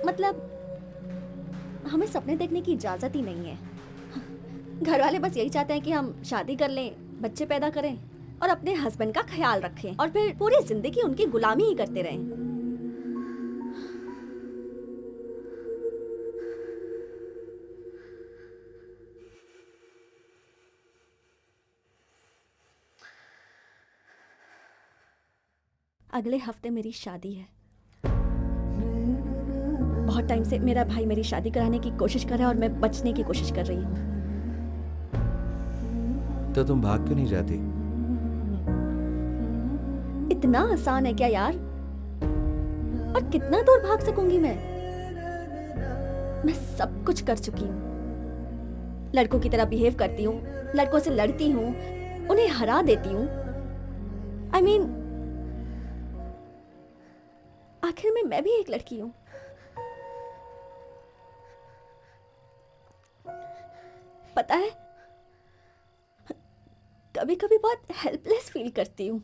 मतलब हमें सपने देखने की इजाजत ही नहीं है। घर वाले बस यही चाहते हैं कि हम शादी कर लें, बच्चे पैदा करें और अपने हस्बैंड का ख्याल रखें और फिर पूरी जिंदगी उनकी गुलामी ही करते रहें। अगले हफ्ते मेरी शादी है। बहुत टाइम से मेरा भाई मेरी शादी कराने की कोशिश कर रहा है और मैं बचने की कोशिश कर रही हूँ। तो तुम भाग क्यों नहीं जाती? इतना आसान है क्या यार? और कितना दूर भाग सकूंगी मैं? मैं सब कुछ कर चुकी हूँ। लड़कों की तरह बिहेव करती हूँ, लड़कों से लड़ती हूँ, उन्हें हरा देती हूँ। I mean, आखिर में मैं भी एक लड़की हूँ। पता है, कभी कभी बहुत हेल्पलेस फील करती हूँ।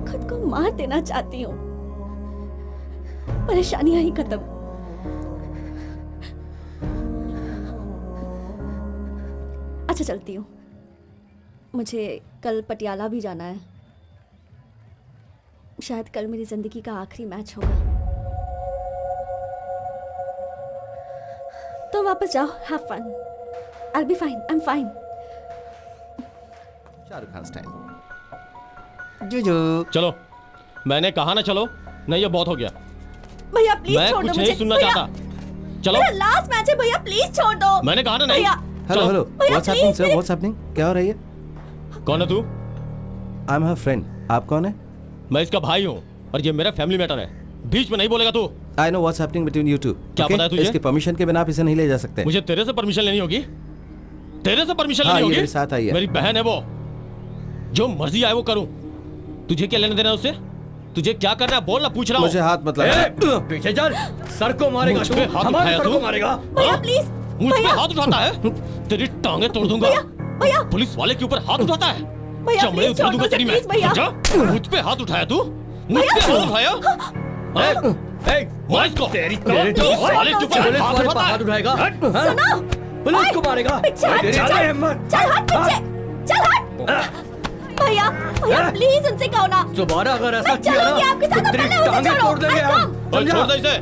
खुद को मार देना चाहती हूँ। परेशानियां ही खत्म। अच्छा चलती हूँ, मुझे कल पटियाला भी जाना है। शायद कल मेरी जिंदगी का आखिरी मैच होगा। तो वापस जाओ, have fun. I'll be fine, I'm fine। Shahrukh Khan style. जुजू। चलो, मैंने कहा ना चलो, नहीं ये बहुत हो गया। भैया प्लीज मैं छोड़ दो कुछ मुझे। नहीं सुनना भैया, चाहता। चलो, मेरा लास्ट मैच है भैया, प्लीज छोड़ दो। मैंने कहा ना नहीं। भैया, हेलो हेलो, भैया, what's happening please, sir, what's happening? क्या हो रही है? कौन है तू? I am her friend. आप कौन है? मैं इसका भाई हूँ और ये मेरा फैमिली मैटर है। बीच में नहीं बोलेगा तू। I know what's happening between you two. क्या पता है तुझे? इसकी परमिशन के बिना आप इसे नहीं ले जा सकते। मुझे तेरे से परमिशन लेनी होगी। तेरे से परमिशन हाँ, लेनी ये होगी। मेरे साथ आई है। मेरी बहन है वो, जो मर्जी आए वो करूं। तुझे क्या लेना देना है उससे? तुझे क्या करना है बोल ना, पूछ रहा हूं। मुझे हाथ मत लगा। पीछे चल, सर को मारेगा मुझ तू, पे हाथ हमारे उठाया सर तू? को मारेगा। भैया हाँ? प्लीज। मुझ पे भैया, हाथ उठाता है, तेरी टांगे तोड़ दूंगा। भैया, पुलिस वाले के ऊपर हाथ उठाता है, भैया, चमड़े please उतार छोड़ दूंगा दो तेरी उसे, मैं। please, भैया। समझा? मुझ पे हाथ उठाया तू, मुझ पे हाथ उठाया। मार इसको। तेरी पुलिस वाले के ऊपर पुलिस हाथ वाले उठाता पर हाथ है। उठाएगा। सुनो, पुलिस को मारेगा। पीछे हट, तेरी चल, जान हिम्मत। चल हट पीछे, चल हट। भैया, भैया प्लीज उनसे कहो ना। दोबारा अगर ऐसा मैं किया चलूंगी ना आपके साथ, तो अब तेरी पहले उसे टांगे छोड़ो। तोड़ देंगे I हम। come। ओए, छोड़ दे इसे।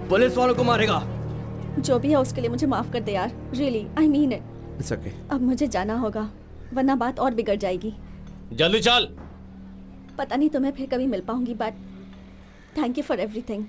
पुलिस वालों को मारेगा। जो भी है उसके लिए मुझे माफ कर दे यार, really I mean it. It's okay. अब मुझे जाना होगा, वरना बात और बिगड़ जाएगी। जल्दी चल। पता नहीं तुम्हें फिर कभी मिल पाऊंगी, but thank you for everything.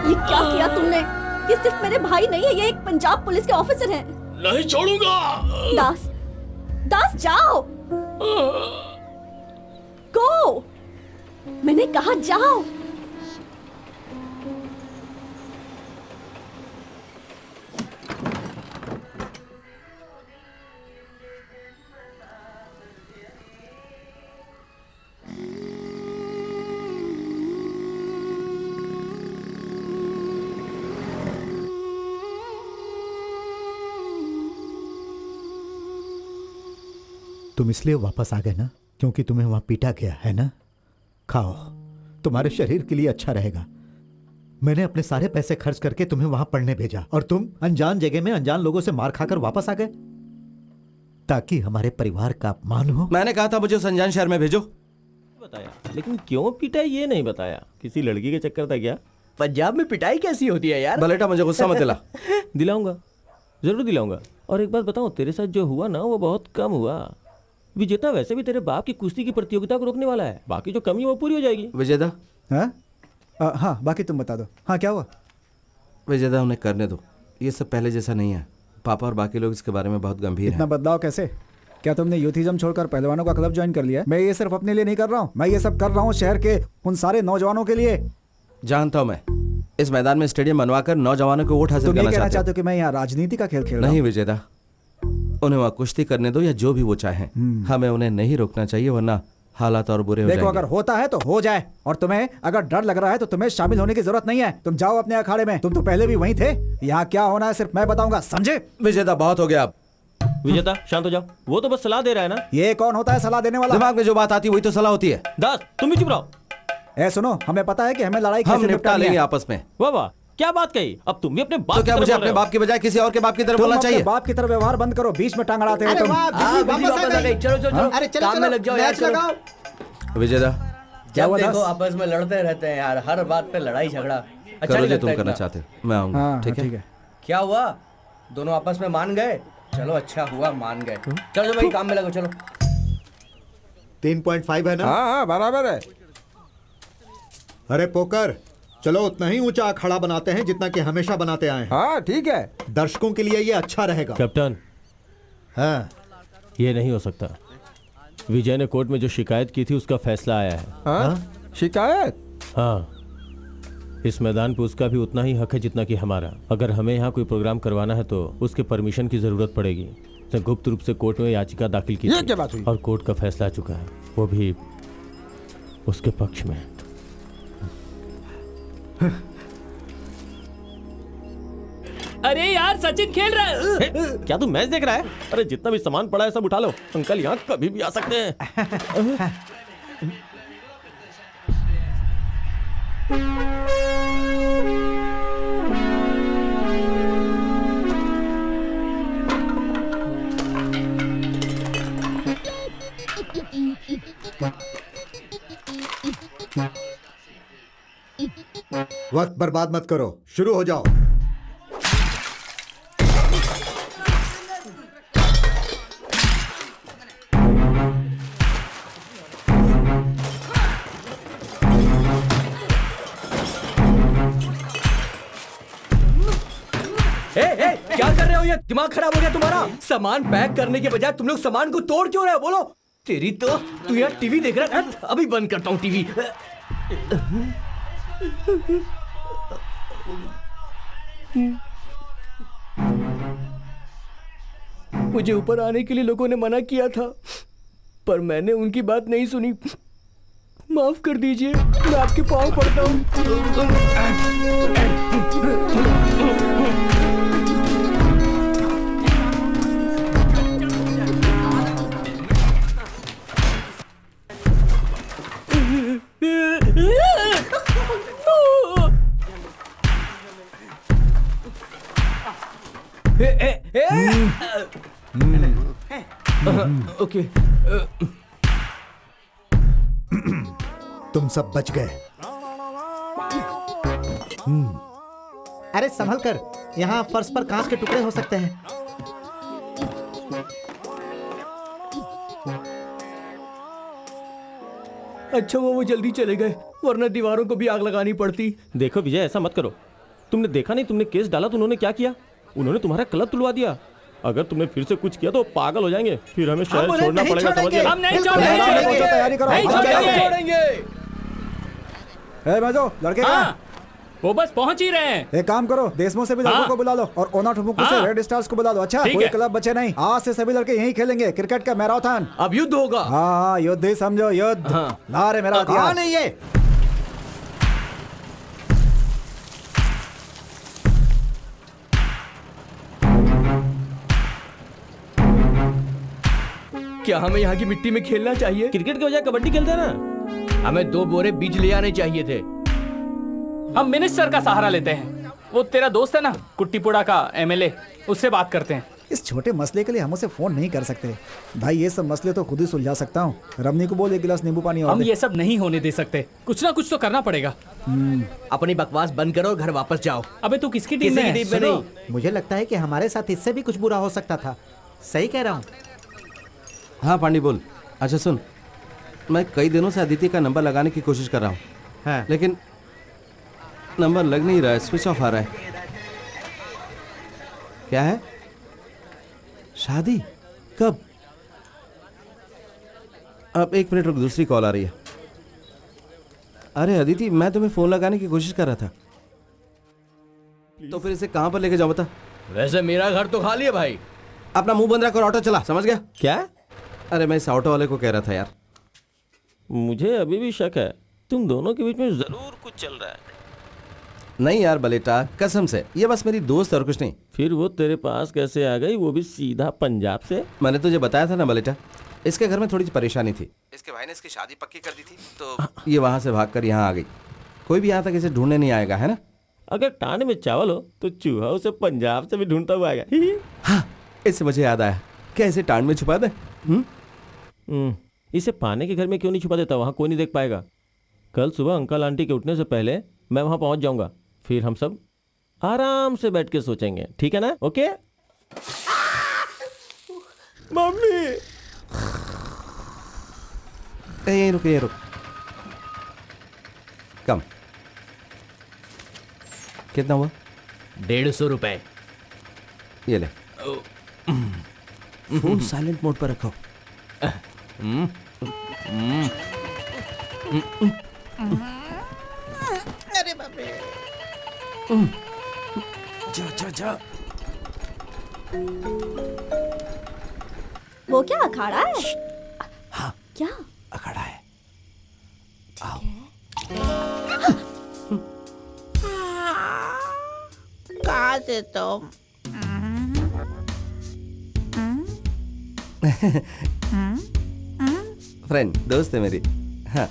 ये क्या किया तुमने? ये सिर्फ मेरे भाई नहीं है, ये एक पंजाब पुलिस के ऑफिसर हैं। नहीं छोड़ूंगा। दास, दास जाओ। गो, मैंने कहा जाओ। तुम इसलिए वापस आ गए ना क्योंकि तुम्हें वहां पीटा गया है ना? खाओ, तुम्हारे शरीर के लिए अच्छा रहेगा। मैंने अपने सारे पैसे खर्च करके तुम्हें वहां पढ़ने भेजा और तुम अनजान जगह में अनजान लोगों से मार खाकर वापस आ गए ताकि हमारे परिवार का अपमान हो। मैंने कहा था मुझे उस अनजान शहर में भेजो। बताया, लेकिन क्यों पीटा ये नहीं बताया। किसी लड़की के चक्कर था क्या? पंजाब में पिटाई कैसी होती है यार? बलेटा मुझे गुस्सा मत दिला। दिलाऊंगा, जरूर दिलाऊंगा। और एक बात बताऊं, तेरे साथ जो हुआ ना वो बहुत कम हुआ। विजेता वैसे भी तेरे बाप की कुश्ती की प्रतियोगिता को रोकने वाला है, बाकी जो कमी है वो पूरी हो जाएगी। विजेता? हाँ हाँ, बाकी तुम बता दो। हाँ, क्या हुआ? विजेता उन्हें करने दो, ये सब पहले जैसा नहीं है। पापा और बाकी लोग इसके बारे में बहुत गंभीर इतना हैं। बदलाव कैसे? क्या तुमने यूथिज्म छोड़कर पहलवानों का क्लब ज्वाइन कर लिया है? मैं ये सिर्फ अपने लिए नहीं कर रहा हूँ, मैं ये सब कर रहा हूँ शहर के उन सारे नौजवानों के लिए। जानता हूँ मैं, इस मैदान में स्टेडियम बनवाकर नौजवानों को वोट हासिल तुम ये करना कहना चाहते चाहते हो कि मैं यहाँ राजनीति का खेल खेल रहा हूँ? नहीं विजेता, उन्हें वहाँ कुश्ती करने दो या जो भी वो चाहें, हमें उन्हें नहीं रोकना चाहिए, वरना हालात और बुरे हो देखो जाएंगे। अगर होता है तो हो जाए, और तुम्हें अगर डर लग रहा है तो तुम्हें शामिल होने की जरूरत नहीं है। तुम जाओ अपने अखाड़े में, तुम तो पहले भी वहीं थे। यहाँ क्या होना है सिर्फ मैं बताऊंगा, समझे? विजेता बहुत हो गया अब। विजेता शांत हो जाओ, वो तो बस सलाह दे रहा है ना। ये कौन होता है सलाह देने वाला? दिमाग में जो बात आती है वही तो सलाह होती है। दास तुम भी चुप रहो। ए सुनो, हमें पता है कि हमें लड़ाई हम कैसे निपटा निपटानी लेंगे है। आपस में। वाह वाह, क्या बात कही। अब तुम भी अपने बाप तो की क्या तरह मुझे बोल अपने रहे हो। बाप की बजाय किसी और के बाप की तरफ तुम बोलना अपने चाहिए? बाप की तरह व्यवहार बंद करो, बीच में टांग अड़ाते हो अरे तुम। वाह, हाँ, बिजली बिजली वापस आ गई। चलो चलो चलो, अरे चलो काम में लग जाओ यार, मैच चलो। लगाओ। विजेता क्या जब हुआ देखो दास? आपस में लड़ते रहते हैं यार, हर बात पे लड़ाई झगड़ा। अच्छा करो नहीं जो लगता तुम करना इतना। चाहते हो, मैं आऊंगा। हाँ ठीक ठीक है। है। क्या हुआ, दोनों आपस में मान गए? चलो अच्छा हुआ मान गए। चलो भाई काम में लगो, चलो। 3.5 है ना? हाँ हाँ बराबर है। अरे पोकर, चलो उतना ही ऊंचा अखाड़ा बनाते हैं जितना कि हमेशा बनाते आए हैं। हाँ ठीक है। दर्शकों के लिए ये अच्छा रहेगा। कैप्टन, हाँ, ये नहीं हो सकता। विजय ने कोर्ट में जो शिकायत की थी उसका फैसला आया है। हाँ शिकायत? हाँ, इस मैदान पे उसका भी उतना ही हक है जितना कि हमारा। अगर हमें यहाँ कोई प्रोग्राम करवाना है तो उसके परमिशन की जरूरत पड़ेगी। उसने गुप्त रूप से कोर्ट में याचिका दाखिल की ये थी क्या बात हुई? और कोर्ट का फैसला आ चुका है, वो भी उसके पक्ष में। अरे यार सचिन खेल रहा है। क्या तू मैच देख रहा है? अरे जितना भी सामान पड़ा है सब उठा लो, अंकल यहाँ कभी भी आ सकते हैं। वक्त बर्बाद मत करो, शुरू हो जाओ। क्या कर रहे हो? ये दिमाग खराब हो गया तुम्हारा? सामान पैक करने के बजाय तुम लोग सामान को तोड़ क्यों रहे हो? बोलो। तेरी तो तू यार टीवी देख रहा है? अभी बंद करता हूँ टीवी। मुझे ऊपर आने के लिए लोगों ने मना किया था, पर मैंने उनकी बात नहीं सुनी। माफ कर दीजिए, मैं आपके पाँव पड़ता हूँ। ओके, तुम सब बच गए। अरे संभल कर, यहाँ फर्श पर कांच के टुकड़े हो सकते हैं। अच्छा वो जल्दी चले गए, वरना दीवारों को भी आग लगानी पड़ती। देखो विजय, ऐसा मत करो। तुमने देखा नहीं, तुमने केस डाला तो उन्होंने क्या किया? उन्होंने तुम्हारा क्लब तुड़वा दिया। अगर तुमने फिर से कुछ किया तो पागल हो जाएंगे, फिर हमें शहर उन्हें छोड़ना नहीं पड़ेगा, समझ छोड़ेंगे। गए? हम नहीं बिल्कुल नहीं छोड़ेंगे। छोड़ेंगे। तैयारी करो, नहीं हम छोड़ेंगे। छोड़ेंगे। ए मजो, लड़के कहाँ हैं? हाँ, वो बस पहुंच ही रहे हैं। एक काम करो, देशमो से भी लड़कों हाँ। को बुला लो और ओना ठुमुकू से हाँ। रेड स्टार्स को बुला लो। अच्छा, ठीक कोई है। क्लब बचे नहीं। आज से सभी लड़के यहीं खेलेंगे, क्रिकेट का मैराथन। अब युद्ध होगा। हाँ, युद्ध ही समझो, युद्ध। हाँ। ला रे मेरा कौन हथियार। है ये? क्या हमें यहाँ की मिट्टी में खेलना चाहिए? क्रिकेट के बजाय कबड्डी खेलते हैं ना। हमें 2 बोरे बीज ले आने चाहिए थे। हम मिनिस्टर का सहारा लेते हैं। वो तेरा दोस्त है ना, कुट्टीपुड़ा का एमएलए, उससे बात करते हैं। इस छोटे मसले के लिए हम उसे फोन नहीं कर सकते भाई। ये सब मसले तो खुद ही सुलझा सकता हूँ। रमनी को बोल 1 गिलास नींबू पानी और हम दे। ये सब नहीं होने दे सकते। कुछ ना कुछ तो करना पड़ेगा। अपनी बकवास बंद करो, घर वापस जाओ। अबे तू किसकी टीम किसी में की है? टीम में सुनो, नहीं। मुझे लगता है कि हमारे साथ इससे भी कुछ बुरा हो सकता था। सही कह रहा हूँ। हाँ पांडी बोल। अच्छा सुन, मैं कई दिनों से अदिति का नंबर लगाने की कोशिश कर रहा हूँ, हाँ। लेकिन नंबर लग नहीं रहा है, स्विच ऑफ आ रहा है। क्या है? शादी कब? अब 1 मिनट रुक, दूसरी कॉल आ रही है। अरे अदिति, मैं तुम्हें फोन लगाने की कोशिश कर रहा था। तो फिर इसे कहाँ पर लेके जाऊँ बता? वैसे मेरा घर तो खाली है भाई। अपना मुंह बंद रख और ऑटो चला, समझ गया? क्या? अरे मैं इस ऑटो वाले को कह रहा था यार। मुझे अभी भी शक है तुम दोनों के बीच में जरूर कुछ चल रहा है। नहीं यार बलेटा, कसम से ये बस मेरी दोस्त और कुछ नहीं। फिर वो तेरे पास कैसे आ गई, वो भी सीधा पंजाब से? मैंने तुझे बताया था ना बलेटा, इसके घर में थोड़ी सी परेशानी थी। इसके भाई ने इसकी शादी पक्की कर दी थी, तो ये वहां से भागकर यहाँ आ गई। कोई भी यहाँ तक इसे ढूंढने नहीं आएगा, है ना? अगर टांड में चावल हो तो चूहा उसे पंजाब से भी ढूंढता हुआ आएगा। हाँ, इससे मुझे याद आया, क्या इसे टांड में छुपा दे? इसे पाने के घर में क्यों नहीं छुपा देता, वहां कोई नहीं देख पाएगा। कल सुबह अंकल आंटी के उठने से पहले मैं वहां पहुंच जाऊंगा, फिर हम सब आराम से बैठ के सोचेंगे, ठीक है ना? Okay mummy. ये रुक, ये रुक, कम। कितना हुआ? 150 रुपए। ये ले। फोन साइलेंट मोड पर रखो। अरे बाप रे। जा जा जा। वो क्या अखाड़ा है? हाँ, क्या अखाड़ा है। आओ। कहाँ से तुम? फ्रेंड, दोस्त है मेरी। हाँ,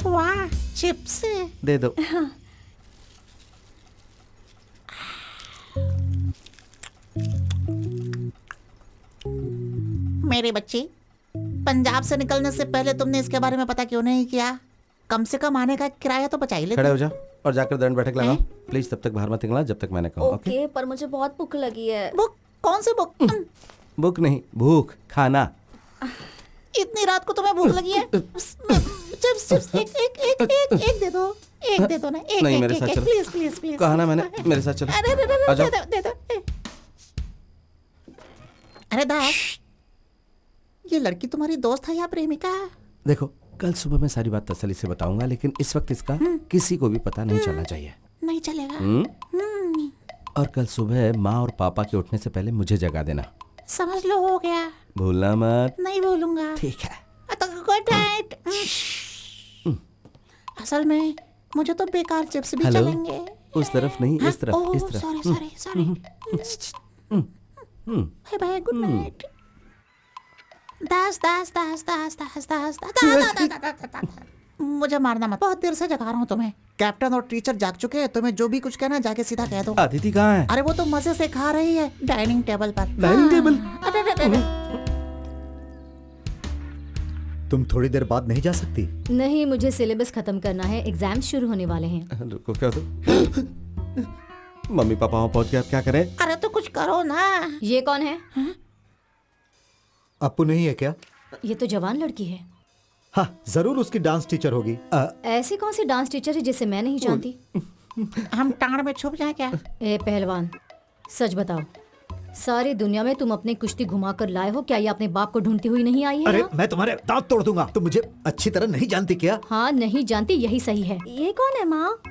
वाह, चिप्स दे दो। मेरे बच्चे, पंजाब से निकलने से पहले तुमने इसके बारे में पता क्यों नहीं किया? कम से कम आने का किराया तो बचा ही लेते। खड़े हो जा और जाकर दंड बैठक लगाओ। प्लीज तब तक बाहर मत निकलना जब तक मैंने कहा। ओके, पर मुझे बहुत भूख लगी है। बुक? कौन सी बुक? भूख नहीं, भूख, खाना। इतनी रात को तुम्हें भूख लगी है? चिप्स चिप्स एक दे दो, एक दे दो ना, एक नहीं, एक, मेरे एक, साथ एक, चलो। Please please please. कहा ना मैंने, मेरे साथ चलो। अरे आ जाओ। दे दो। अरे दास, ये लड़की तुम्हारी दोस्त है या प्रेमिका है? देखो, कल सुबह मैं सारी बात तसल्ली से बताऊंगा, लेकिन इस वक्त इसका किसी को भी पता नहीं चलना चाहिए। नहीं चलेगा। और कल सुबह माँ और पापा के उठने से पहले मुझे जगा देना। समझ लो, हो गया। भूलना मत। नहीं भूलूंगा। ठीक है। तो गुड नाइट। असल में मुझे तो बेकार चिप्स भी हेलो? चलेंगे। उस तरफ नहीं, इस तरफ, इस तरफ। Sorry. Bye bye, good night. Das. मुझे मारना मत, बहुत देर से जगा रहा हूँ तुम्हें। कैप्टन और टीचर जाग चुके हैं, तुम्हें जो भी कुछ कहना जाके सीधा कह दो। अदिति कहाँ है? अरे वो तो मजे से खा रही है डाइनिंग टेबल पर। Dining table? अरे। तुम थोड़ी देर बाद नहीं जा सकती? नहीं, मुझे सिलेबस खत्म करना है, एग्जाम शुरू होने वाले हैं। रुको, क्या तो मम्मी पापा वहाँ पहुँच गया, क्या करें? अरे तो कुछ करो ना। ये कौन है? अपू नहीं है क्या? ये तो जवान लड़की है। हाँ, जरूर उसकी डांस टीचर होगी। ऐसी कौन सी डांस टीचर है जिसे मैं नहीं जानती? हम टांड में छुप जाए क्या? ए पहलवान, सच बताओ, सारी दुनिया में तुम अपनी कुश्ती घुमा कर लाए हो, क्या ये अपने बाप को ढूंढती हुई नहीं आई है? अरे यहाँ? मैं तुम्हारे दांत तोड़ दूंगा। तुम मुझे अच्छी तरह नहीं जानती क्या? हाँ, नहीं जानती, यही सही है। ये कौन है माँ?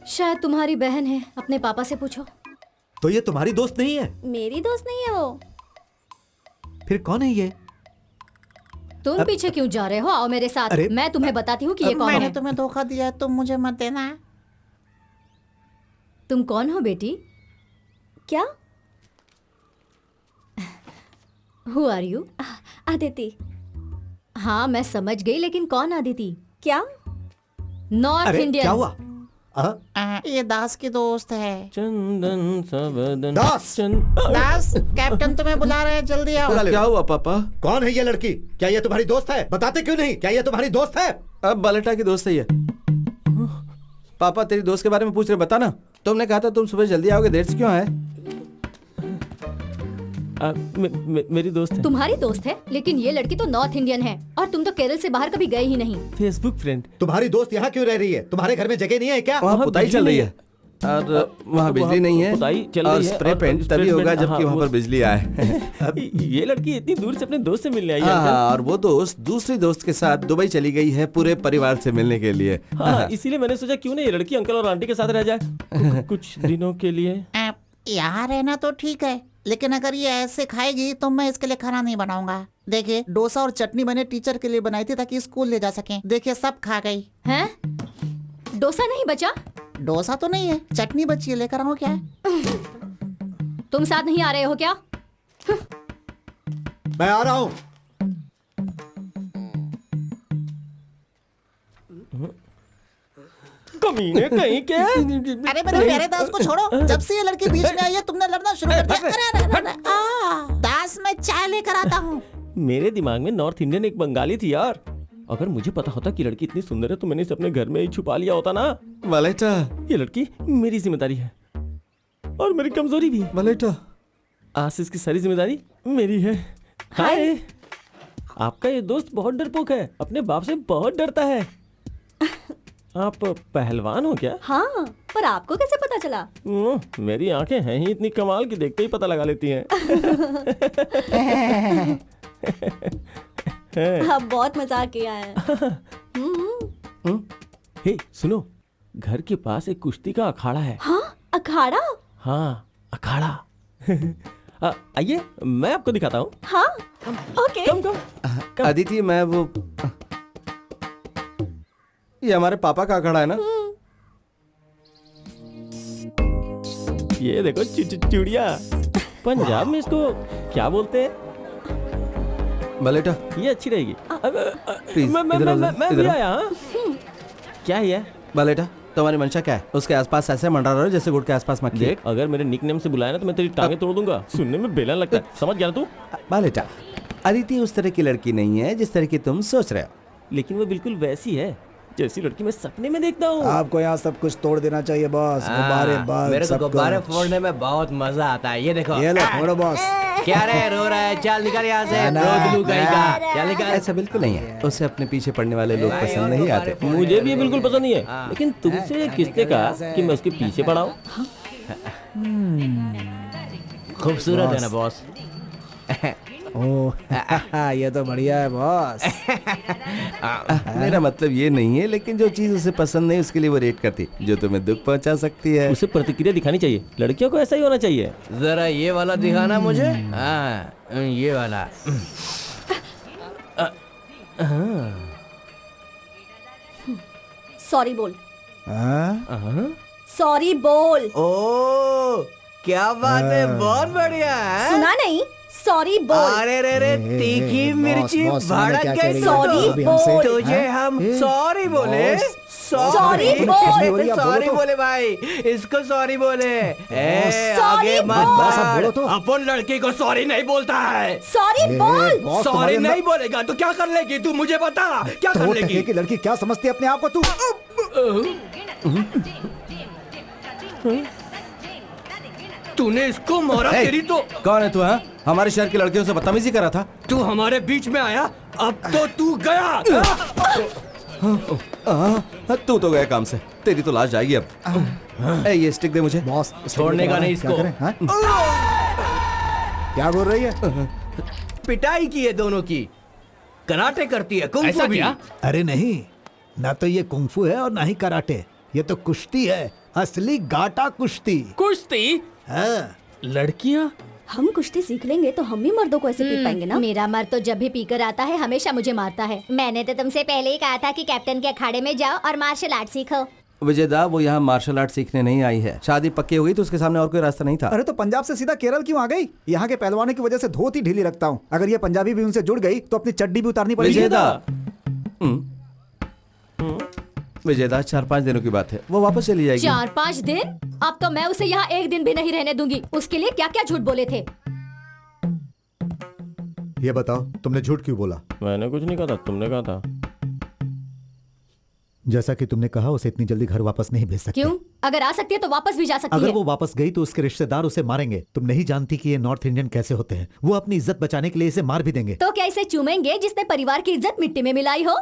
शायद तुम्हारी बहन है, अपने पापा से पूछो। तो ये तुम्हारी दोस्त नहीं है? मेरी दोस्त नहीं है वो। फिर कौन है ये? तुम पीछे क्यों जा रहे हो? आओ मेरे साथ, अरे, मैं तुम्हें बताती हूँ कि ये कौन मैंने है। तुम्हें धोखा दिया, तुम मुझे मत देना। तुम कौन हो बेटी? क्या? Who are you? अदिति। हाँ, मैं समझ गई, लेकिन कौन अदिति? क्या? नॉर्थ अरे इंडियन। क्या हुआ? ये दास की दोस्त है। चंदन सबदन दास! दास, कैप्टन तुम्हें बुला रहे हैं, जल्दी आओ। क्या हुआ पापा? कौन है ये लड़की? क्या ये तुम्हारी दोस्त है? बताते क्यों नहीं? क्या ये तुम्हारी दोस्त है? अब बलेटा की दोस्त है ये। पापा, तेरी दोस्त के बारे में पूछ रहे, बता ना। तुमने कहा था तुम सुबह जल्दी आओगे, देर से क्यों आए? मेरी दोस्त है। तुम्हारी दोस्त है, लेकिन ये लड़की तो नॉर्थ इंडियन है, और तुम तो केरल से बाहर कभी गए ही नहीं। Facebook friend. तुम्हारी दोस्त यहाँ क्यों रह रही है? तुम्हारे घर में जगह नहीं है क्या? वहाँ पुताई चल रही है और वहाँ बिजली नहीं है, पुताई चल और रही है स्प्रे और पेंट स्प्रे तभी होगा पेंट, जबकि हाँ, वहाँ वो- पर बिजली आए। ये लड़की इतनी दूर से अपने दोस्त से मिलने आई है। हाँ, और वो दोस्त दूसरी दोस्त के साथ दुबई चली गई है पूरे परिवार से मिलने के लिए। हाँ, इसीलिए मैंने सोचा क्यों नहीं ये लड़की अंकल और आंटी के साथ रह जाए कुछ दिनों के लिए। यहाँ रहना तो ठीक है, लेकिन अगर ये ऐसे खाएगी तो मैं इसके लिए खाना नहीं बनाऊंगा। देखिए डोसा और चटनी मैंने टीचर के लिए बनाई थी ताकि स्कूल ले जा सकें। देखिए सब खा गई। हैं? डोसा नहीं बचा? डोसा तो नहीं है, चटनी बची है, लेकर आऊं क्या? तुम साथ नहीं आ रहे हो क्या? मैं आ रहा हूं। कमीने कहीं के। अरे मेरे प्यारे दास को छोड़ो, जब से ये लड़की बीच में आई है तुमने लड़ना शुरू कर दिया। अरे अरे अरे दास मैं चाय लेकर आता हूँ। मेरे दिमाग में नॉर्थ इंडियन एक बंगाली थी यार। अगर मुझे पता होता कि लड़की इतनी सुंदर है तो मैंने इसे अपने घर में ही छुपा लिया होता ना। वालेटा, ये लड़की मेरी जिम्मेदारी है और मेरी कमजोरी भी। वालेटा, आशीष की सारी जिम्मेदारी मेरी है। हाय, आपका ये दोस्त बहुत डरपोक है, अपने बाप से बहुत डरता है। आप पहलवान हो क्या? हाँ, पर आपको कैसे पता चला? मेरी आंखें हैं ही इतनी कमाल कि देखते ही पता लगा लेती हैं। आप बहुत मजाक किया है। हे सुनो, घर के पास एक कुश्ती का अखाड़ा है। हाँ, अखाड़ा? हाँ, अखाड़ा। आइए मैं आपको दिखाता हूँ। हाँ, ओके। कम। अदिति, मैं वो ये हमारे पापा का अखाड़ा है ना? ये देखो चूड़िया। पंजाब में इसको क्या बोलते हैं? बलेटा, ये अच्छी रहेगी। प्लीज मैं भी आया। क्या है? बलेटा, तुम्हारी मंशा क्या है? उसके आसपास ऐसे मंडरा रहे हो जैसे गुड़ के आसपास मक्खी। देख, अगर मेरे निकनेम से बुलाया ना तो मैं तेरी टांगे तोड़ दूंगा। सुनने में बेलन लगता है, समझ गया ना तू? बलेटा, अदिति उस तरह की लड़की नहीं है जिस तरह की तुम सोच रहे हो। लेकिन वो बिल्कुल वैसी है जैसी लड़की मैं सपने में देखता हूँ। आपको यहाँ सब कुछ तोड़ देना चाहिए बॉस। गुब्बारे बल्ब मेरे को सब गुब्बारे कुछ। फोड़ने में बहुत मजा आता है। ये देखो। ये लो फोड़ो बॉस। क्या रे, रो रहा है? चल निकल यहाँ से। रोज लू कहीं का। चल निकल। ऐसा बिल्कुल नहीं है, उसे अपने पीछे पड़ने वाले लोग पसंद नहीं आते। मुझे भी ये बिल्कुल पसंद नहीं है, लेकिन तुमसे किसने कहा कि मैं उसके पीछे पड़ा हूँ? खूबसूरत है ना बॉस? ओह ये तो बढ़िया है बॉस। मेरा मतलब ये नहीं है, लेकिन जो चीज उसे पसंद नहीं उसके लिए वो रेट करती, जो तुम्हें दुख पहुंचा सकती है। उसे प्रतिक्रिया दिखानी चाहिए। लड़कियों को ऐसा ही होना चाहिए। जरा ये वाला दिखाना मुझे। हाँ, ये वाला। सॉरी बोल। हाँ? सॉरी बोल। ओ, क्या बात है, बहुत बढ़िया है। सुना नहीं? सॉरी बोल। अरे रे रे, तीखी मिर्ची भड़क गई। सॉरी बोल। तुझे हम सॉरी बोले। सॉरी बोल। सॉरी बोले भाई, इसको सॉरी बोले। आगे मत बोलो तो। अपन लड़की को सॉरी नहीं बोलता है। सॉरी बोल। सॉरी नहीं बोलेगा तो क्या कर लेगी तू? मुझे बता, क्या कर लेगी? की लड़की क्या समझती है अपने आप को तू? तूने इसको मारा। तेरी तो। कौन है तू? हाँ, हमारे शहर की लड़कियों से बदतमीजी करा था। तू हमारे बीच में आया, अब तो तू गया। तू तो गया काम से, तेरी तो लाश जाएगी अब। ये स्टिक दे मुझे। बॉस छोड़ने का नहीं इसको। क्या बोल रही है? पिटाई की है दोनों की। कराटे करती है, कुंफू भी। अरे नहीं, ना तो ये कुंफू है और ना ही कराटे। ये तो कुश्ती है, असली गाटा कुश्ती। कुश्ती? हाँ। लड़कियां? हम कुश्ती सीख लेंगे तो हम भी मर्दों को ऐसे पीट पाएंगे ना। मेरा मर्द तो जब भी पीकर आता है हमेशा मुझे मारता है। मैंने तो तुमसे पहले ही कहा था कि कैप्टन के अखाड़े में जाओ और मार्शल आर्ट सीखो। विजयदा, वो यहाँ मार्शल आर्ट सीखने नहीं आई है। शादी पक्की हो गई तो उसके सामने और कोई रास्ता नहीं था। अरे तो पंजाब से सीधा केरल क्यों आ गई? यहाँ के पहलवानों की वजह से धोती ढीली रखता हूँ। अगर ये पंजाबी भी उनसे जुड़ गई तो अपनी चड्डी भी उतारनी पड़ेगी। विजयदा, विजयदा, 4-5 दिनों की बात है, वो वापस चली जाएगी। 4-5 दिन? अब तो मैं उसे यहाँ एक दिन भी नहीं रहने दूंगी। उसके लिए क्या क्या झूठ बोले थे? ये बताओ, तुमने झूठ क्यों बोला? मैंने कुछ नहीं कहा था, तुमने कहा था। जैसा कि तुमने कहा, उसे इतनी जल्दी घर वापस नहीं भेज सकते। क्यों? अगर आ सकती है तो वापस भी जा सकती अगर है। वो वापस गई तो उसके रिश्तेदार उसे मारेंगे। तुम नहीं जानती कि ये नॉर्थ इंडियन कैसे होते हैं। वो अपनी इज्जत बचाने के लिए इसे मार भी देंगे। तो क्या इसे चूमेंगे जिसने परिवार की इज्जत मिट्टी में मिलाई हो?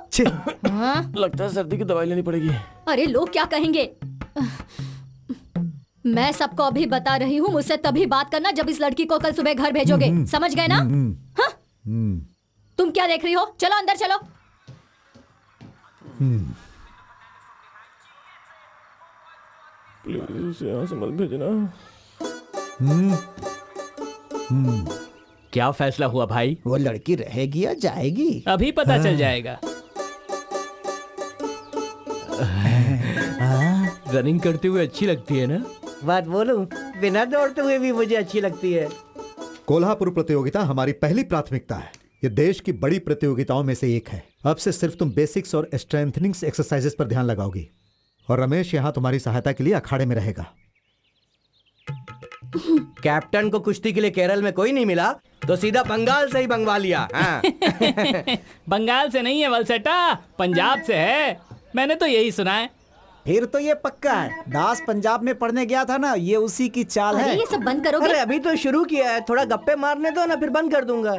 हाँ? लगता है सर्दी की दवाई लेनी पड़ेगी। अरे लोग क्या कहेंगे? मैं सबको अभी बता रही हूँ, मुझसे तभी बात करना जब इस लड़की को कल सुबह घर भेजोगे। समझ गए ना? हाँ? तुम क्या देख रही हो? चलो अंदर चलो। प्लीज यहाँ से मत भेजना। क्या फैसला हुआ भाई? वो लड़की रहेगी या जाएगी? अभी पता चल जाएगा। रनिंग करते हुए अच्छी लगती है ना? बात बोलूं, बिना दौड़ते हुए भी मुझे अच्छी लगती है। कोल्हापुर प्रतियोगिता हमारी पहली प्राथमिकता है। ये देश की बड़ी प्रतियोगिताओं में से एक है। अब से सिर्फ तुम बेसिक्स और स्ट्रेंथनिंग एक्सरसाइजेस पर ध्यान लगाओगी और रमेश यहाँ तुम्हारी सहायता के लिए अखाड़े में रहेगा। कैप्टन को कुश्ती के लिए केरल में कोई नहीं मिला तो सीधा बंगाल से ही मंगवा लिया। हाँ। बंगाल से नहीं है वलसेटा, पंजाब से है। मैंने तो यही सुना है। फिर तो ये पक्का है। दास पंजाब में पढ़ने गया था ना, ये उसी की चाल अरे है। ये सब बंद करोगे? अरे अभी तो शुरू किया है, थोड़ा गप्पे मारने दो ना, फिर बंद कर दूंगा।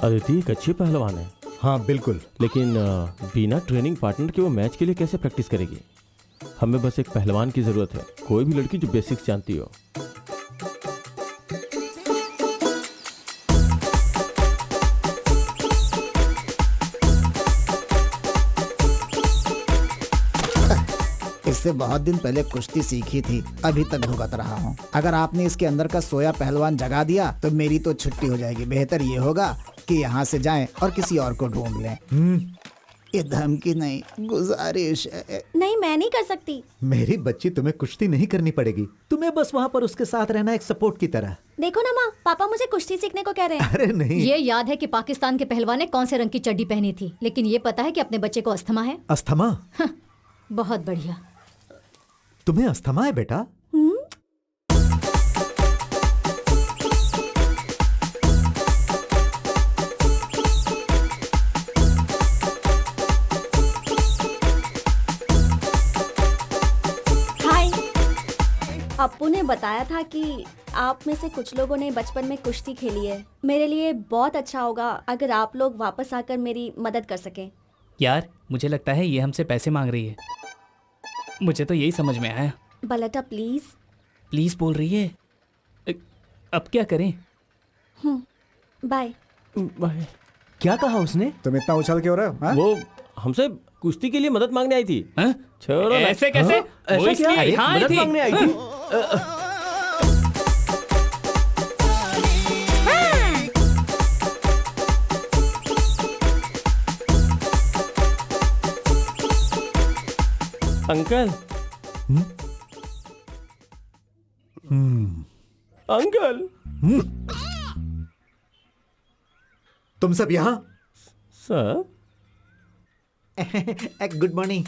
अदिति एक अच्छी पहलवान है, हाँ बिल्कुल, लेकिन बिना ट्रेनिंग पार्टनर के वो मैच के लिए कैसे प्रैक्टिस करेगी? हमें बस एक पहलवान की जरूरत है, कोई भी लड़की जो बेसिक्स जानती हो। इससे बहुत दिन पहले कुश्ती सीखी थी, अभी तक भुगत रहा हूँ। अगर आपने इसके अंदर का सोया पहलवान जगा दिया तो मेरी तो छुट्टी हो जाएगी। बेहतर ये होगा कि यहाँ से जाएं और किसी और को ढूंढ लें। ये धमकी नहीं, गुजारिश है। नहीं, मैं नहीं कर सकती। मेरी बच्ची, तुम्हें कुश्ती नहीं करनी पड़ेगी। तुम्हें बस वहाँ पर उसके साथ रहना, एक सपोर्ट की तरह। देखो ना माँ, पापा मुझे कुश्ती सीखने को कह रहे हैं। अरे नहीं, ये याद है कि पाकिस्तान के पहलवान ने कौन से रंग की चड्डी पहनी थी, लेकिन ये पता है कि अपने बच्चे को अस्थमा है। अस्थमा? बहुत बढ़िया। तुम्हें अस्थमा है बेटा? हाय। अप्पू ने बताया था कि आप में से कुछ लोगों ने बचपन में कुश्ती खेली है। मेरे लिए बहुत अच्छा होगा अगर आप लोग वापस आकर मेरी मदद कर सकें। यार मुझे लगता है ये हमसे पैसे मांग रही है। मुझे तो यही समझ में आया। बलटा प्लीज। प्लीज बोल रही है। अब क्या करें? बाय। क्या कहा उसने? तुम इतना उछल क्यों रहे हो? हाँ? वो हमसे कुश्ती के लिए मदद मांगने आई थी। छोड़ो ना। ऐसे कैसे? वो ऐसा क्या? इसलिए अरे, यहाँ आई मदद थी। मांगने आई थी? अंकल। अंकल। तुम सब यहाँ? Sir good morning.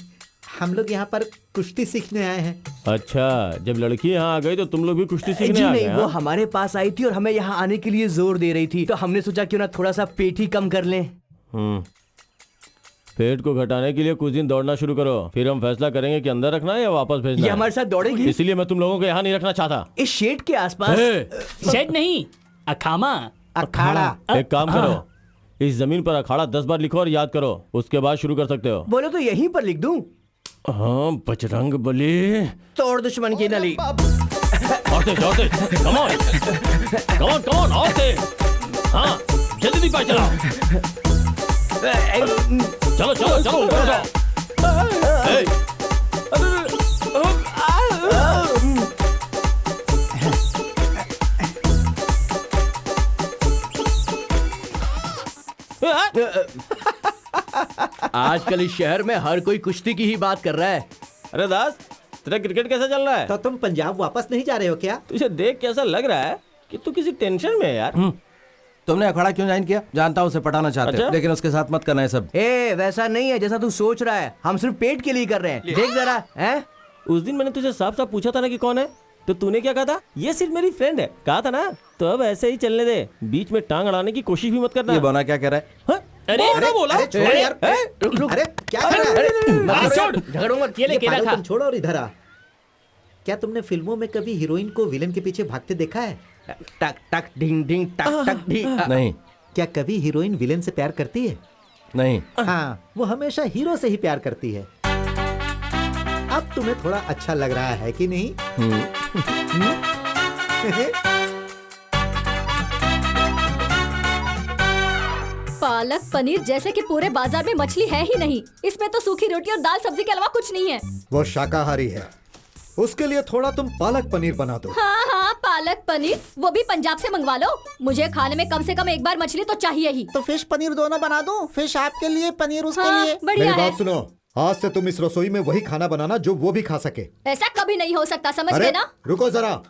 हम लोग यहाँ पर कुश्ती सीखने आए हैं। अच्छा, जब लड़की यहाँ आ गई तो तुम लोग भी कुश्ती सीखने जी आ गए? नहीं, वो हाँ? हमारे पास आई थी और हमें यहाँ आने के लिए जोर दे रही थी, तो हमने सोचा क्यों ना थोड़ा सा पेट ही कम कर लें। पेट को घटाने के लिए कुछ दिन दौड़ना शुरू करो, फिर हम फैसला करेंगे कि अंदर रखना है या वापस भेजना ये है। हमारे साथ दौड़ेगी? इसीलिए मैं तुम लोगों को यहाँ नहीं रखना चाहता। इस शेड के आसपास। शेड नहीं, अखामा। अखाड़ा। एक काम करो, इस जमीन पर अखाड़ा 10 बार लिखो और याद करो, उसके बाद शुरू कर सकते हो। बोलो तो यहीं पर लिख दूं? हाँ, बजरंग बली। तोड़ दुश्मन की नली। और तेज, कम ऑन, कम ऑन, और तेज। हाँ, जल्दी पाए चलाओ। चलो चलो चलो, ऊपर जाओ। आजकल इस शहर में हर कोई कुश्ती की ही बात कर रहा है। अरे दास, तेरा क्रिकेट कैसा चल रहा है? तो तुम पंजाब वापस नहीं जा रहे हो क्या? तुझे देख कैसा लग रहा है कि तू किसी टेंशन में है यार। तुमने अखाड़ा क्यों ज्वाइन किया? जानता हूँ उसे पटाना चाहते हो, अच्छा? लेकिन उसके साथ मत करना है सब। वैसा नहीं है जैसा तू सोच रहा है, हम सिर्फ पेट के लिए कर रहे हैं। देख जरा। हैं? उस दिन मैंने तुझे साफ साफ पूछा था ना कि कौन है, तो तूने क्या कहा था? ये सिर्फ मेरी फ्रेंड है, कहा था ना। तो अब ऐसे ही चलने दे, बीच में टांग अड़ाने की कोशिश भी मत करना। ये बोना क्या कह रहा है? हाँ? अरे बोला। अरे छोड़ यार। रुक। अरे क्या कर रहा है? छोड़, झगड़ो मत। ये ले केला खा। तुम छोड़ो और इधर आ। क्या तुमने फिल्मों में कभी हीरोइन को विलेन के पीछे भागते देखा है? टक टक ढिंग ढिंग टक टक ढिंग। नहीं। क्या कभी हीरोइन विलेन से प्यार करती है? नहीं। हाँ, वो हमेशा हीरो से ही प्यार करती है। अब तुम्हें थोड़ा अच्छा लग रहा है कि नहीं? पालक पनीर जैसे कि पूरे बाजार में मछली है ही नहीं। इसमें तो सूखी रोटी और दाल सब्जी के अलावा कुछ नहीं है। वो शाकाहारी है, उसके लिए थोड़ा तुम पालक पनीर बना दो। हाँ हाँ, पालक पनीर, वो भी पंजाब से मंगवा लो। मुझे खाने में कम से कम एक बार मछली तो चाहिए ही। तो फिश पनीर दोनों बना दूं? फिश आपके लिए, पनीर उसके हाँ, लिए। बढ़िया मेरी है। बात सुनो, आज से तुम इस रसोई में वही खाना बनाना जो वो भी खा सके। ऐसा कभी नहीं हो सकता, समझ अरे गए ना? रुको जरा,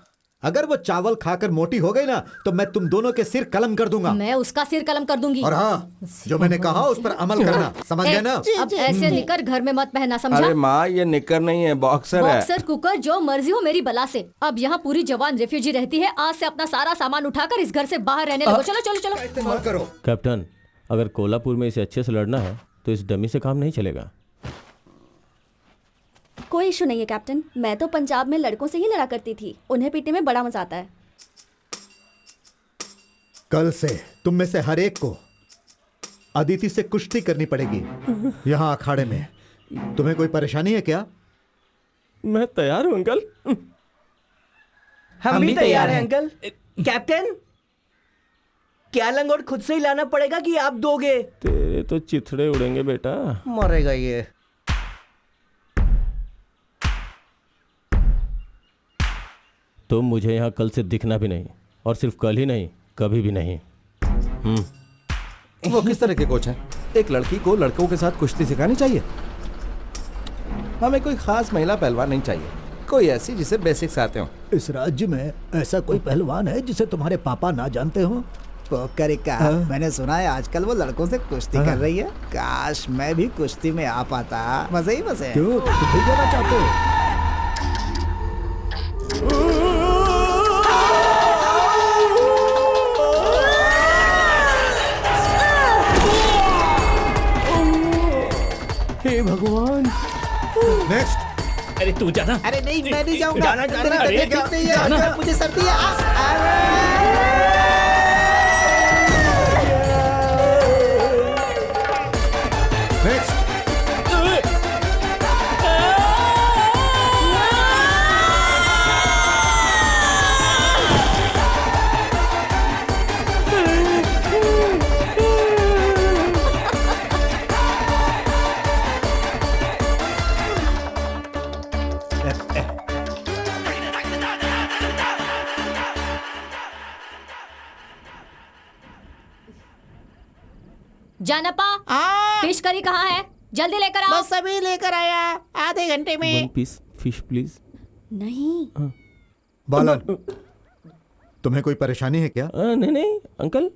अगर वो चावल खाकर मोटी हो गई ना तो मैं तुम दोनों के सिर कलम कर दूंगा। मैं उसका सिर कलम कर दूंगी। और हाँ, जो मैंने कहा उस पर अमल करना, समझ गए ना? अब ऐसे निकर घर में मत पहना, समझा? अरे माँ, ये निकर नहीं है, बॉक्सर है। बॉक्सर कुकर जो मर्जी हो मेरी बला से। अब यहाँ पूरी जवान रेफ्यूजी रहती है। आज से अपना सारा सामान उठाकर इस घर से बाहर रहने लगो। चलो चलो चलो। इस्तेमाल करो। कैप्टन, अगर कोल्हापुर में इसे अच्छे से लड़ना है तो इस डमी से काम नहीं चलेगा। कोई इशू नहीं है कैप्टन, मैं तो पंजाब में लड़कों से ही लड़ा करती थी। उन्हें पीटने में बड़ा मजा आता है। कल से तुम में से हर एक को अदिति से कुश्ती करनी पड़ेगी यहाँ अखाड़े में। तुम्हें कोई परेशानी है क्या? मैं तैयार हूँ अंकल। हम भी तैयार हैं अंकल। कैप्टन, क्या लंगोट खुद से ही लाना पड़ेगा कि आप दोगे? तेरे तो चिथड़े उड़ेंगे बेटा। मरेगा ये। तुम मुझे यहाँ कल से दिखना भी नहीं, और सिर्फ कल ही नहीं, कभी भी नहीं। वो किस तरह के कोच हैं? एक लड़की को लड़कों के साथ कुश्ती सिखानी चाहिए। हमें कोई खास महिला पहलवान नहीं चाहिए, कोई ऐसी जिसे बेसिक्स आते हो। इस राज्य में ऐसा कोई पहलवान है जिसे तुम्हारे पापा ना जानते हो? पोकरिका, मैंने सुना है आजकल वो लड़कों से कुश्ती कर रही है। काश मैं भी कुश्ती में आ पाता, मजे ही मजे। क्यों, तुम भी जाना चाहते हो? हे भगवान। नेक्स्ट। अरे तू जाना। अरे नहीं, मैं नहीं जाऊंगा। जाना, जाना, मेरी तबीयत अरे ठीक नहीं है। जाना। मुझे सर्दी है। नेक्स्ट। जानपा, हाँ, फिश करी कहाँ है? जल्दी लेकर आओ। बस अभी लेकर आया, आधे घंटे में। 1 पीस फिश प्लीज। नहीं, बालन, तुम्हें कोई परेशानी है क्या? नहीं नहीं अंकल,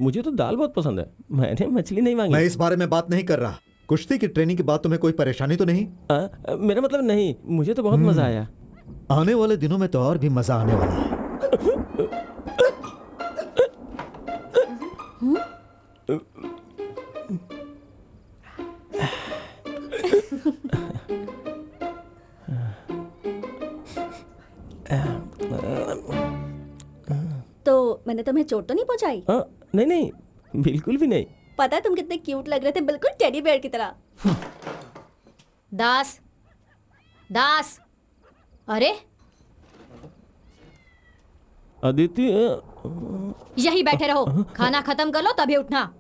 मुझे तो दाल बहुत पसंद है, मैंने मछली नहीं मांगी। मैं इस बारे में बात नहीं कर रहा। कुश्ती की ट्रेनिंग के बाद तुम्हें कोई परेशानी तो नहीं? मेरा मतलब नहीं, मुझे तो बहुत मजा आया। आने वाले दिनों में तो और भी मजा आने वाला है। तो मैंने तुम्हें चोट तो नहीं पहुंचाई? नहीं नहीं, बिल्कुल भी नहीं। पता है तुम कितने क्यूट लग रहे थे, बिल्कुल टेडी बेयर की तरह। दास, दास, अरे अदिति, यही बैठे रहो, खाना खत्म कर लो तभी उठना।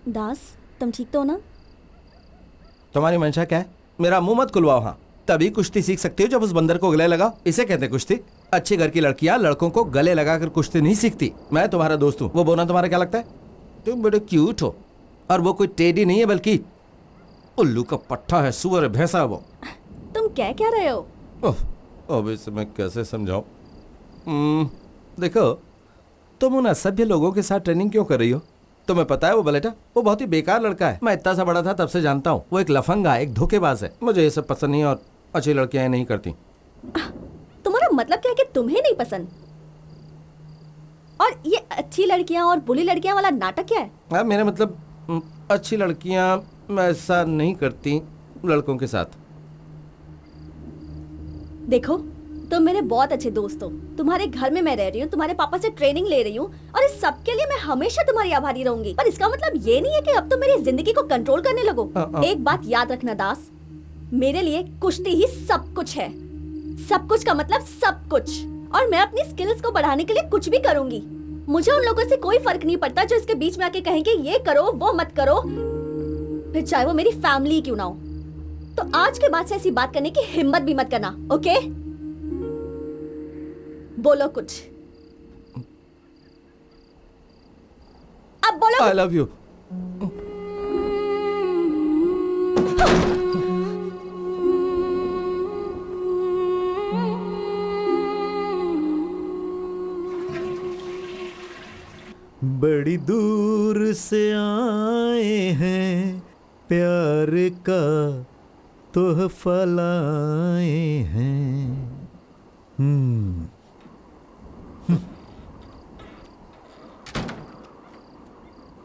दास, तुम ठीक तो हो ना? तुम्हारी मंशा क्या है? मेरा मुंह मत खुलवाओ। हाँ, तभी कुश्ती सीख सकती हो जब उस बंदर को गले लगाओ। इसे कहते हैं कुश्ती। अच्छे घर की लड़कियां लड़कों को गले लगाकर कुश्ती नहीं सीखती। मैं तुम्हारा दोस्त हूँ। वो बोना तुम्हारा क्या लगता है? तुम बड़े क्यूट हो, और वो कोई टेडी नहीं है बल्कि उल्लू का पट्टा है, सुअर है, भैंसा है वो। तुम क्या रहे हो? अब इसे मैं कैसे समझाऊं? देखो, तुम उन असभ्य लोगों के साथ ट्रेनिंग क्यों कर रही हो? तुम्हें पता है वो बलेटा, वो बहुत ही बेकार लड़का है। मैं इतना सा बड़ा था तब से जानता हूँ। वो एक लफंगा है, एक धोखेबाज है। मुझे ये सब पसंद नहीं, और अच्छी लड़कियां नहीं करती। तुम्हारा मतलब क्या है कि तुम्हें नहीं पसंद? और ये अच्छी लड़कियां और बुरी लड़कियां वाला नाटक क्या है? हाँ, मेरा मतलब अच्छी लड़कियां ऐसा नहीं करती लड़कों के साथ। देखो, तुम मेरे बहुत अच्छे दोस्त हो। तुम्हारे घर में मैं रह रही हूँ, तुम्हारे पापा से ट्रेनिंग ले रही हूँ और इस सब के लिए मैं हमेशा तुम्हारी आभारी रहूंगी। पर इसका मतलब ये नहीं है कि अब तुम मेरी जिंदगी को कंट्रोल करने लगो। एक बात याद रखना दास, मेरे लिए कुश्ती ही सब कुछ है। सब कुछ का मतलब सब कुछ। और मैं अपनी स्किल्स को बढ़ाने के लिए कुछ भी करूंगी। मुझे उन लोगों से कोई फर्क नहीं पड़ता जो इसके बीच में आके कहेंगे ये करो वो मत करो, फिर चाहे वो मेरी फैमिली क्यों ना हो। तो आज के बाद से ऐसी बात करने की हिम्मत भी मत करना, ओके? बोलो कुछ, अब बोलो। I love you. बड़ी दूर से आए हैं, प्यार का तोहफा लाए हैं।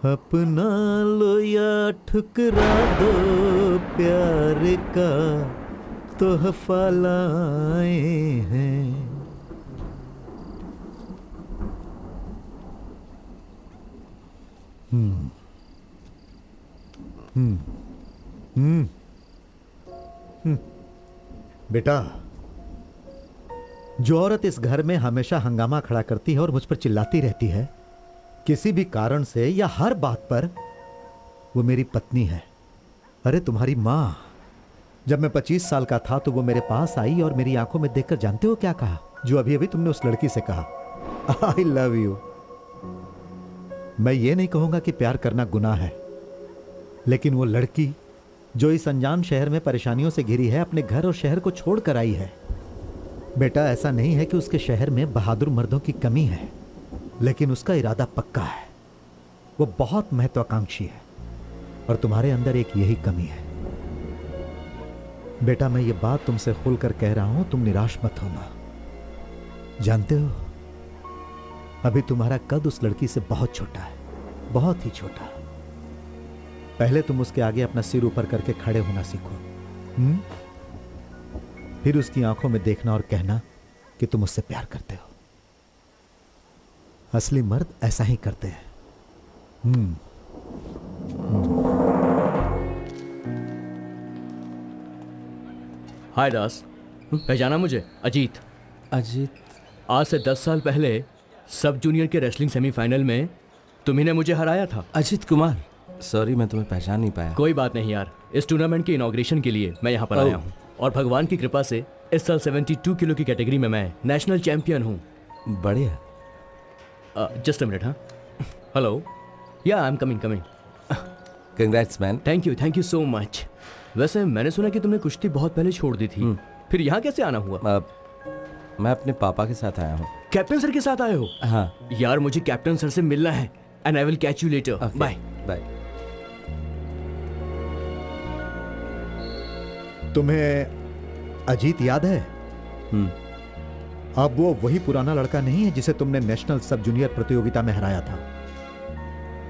अपना लो या ठुकरा दो, प्यार का तोहफा लाए हैं। बेटा, जो औरत इस घर में हमेशा हंगामा खड़ा करती है और मुझ पर चिल्लाती रहती है किसी भी कारण से या हर बात पर, वो मेरी पत्नी है। अरे तुम्हारी माँ, जब मैं 25 साल का था तो वो मेरे पास आई और मेरी आंखों में देखकर जानते हो क्या कहा? जो अभी अभी तुमने उस लड़की से कहा, आई लव यू। मैं ये नहीं कहूंगा कि प्यार करना गुनाह है, लेकिन वो लड़की जो इस अनजान शहर में परेशानियों से घिरी है, अपने घर और शहर को छोड़कर आई है। बेटा, ऐसा नहीं है कि उसके शहर में बहादुर मर्दों की कमी है, लेकिन उसका इरादा पक्का है। वो बहुत महत्वाकांक्षी है और तुम्हारे अंदर एक यही कमी है। बेटा, मैं ये बात तुमसे खुलकर कह रहा हूं, तुम निराश मत होना। जानते हो, अभी तुम्हारा कद उस लड़की से बहुत छोटा है, बहुत ही छोटा। पहले तुम उसके आगे अपना सिर ऊपर करके खड़े होना सीखो। फिर उसकी आंखों में देखना और कहना कि तुम उससे प्यार करते हो। असली मर्द ऐसा ही करते हैं। हाय दास, पहचाना मुझे? अजीत। अजीत? आज से 10 साल पहले सब जूनियर के रेसलिंग सेमीफाइनल में तुम्ही ने मुझे हराया था। अजीत कुमार, सॉरी मैं तुम्हें पहचान नहीं पाया। कोई बात नहीं यार, इस टूर्नामेंट के इनॉग्रेशन के लिए मैं यहाँ पर आया हूँ और भगवान की कृपा से इस साल 72 किलो की कैटेगरी में मैं नेशनल चैंपियन हूँ। बढ़िया। Just a minute. हाँ, हेलो, या I am coming. Congrats man. Thank you so much. वैसे मैंने सुना कि तुमने कुश्ती बहुत पहले छोड़ दी थी, फिर यहाँ कैसे आना हुआ? मैं अपने पापा के साथ आया हूँ। कैप्टन सर के साथ आए हो? हाँ यार, मुझे कैप्टन सर से मिलना है। And I will catch you later. Bye bye. तुम्हें अजीत याद है? अब वो वही पुराना लड़का नहीं है जिसे तुमने नेशनल सब जूनियर प्रतियोगिता में हराया था।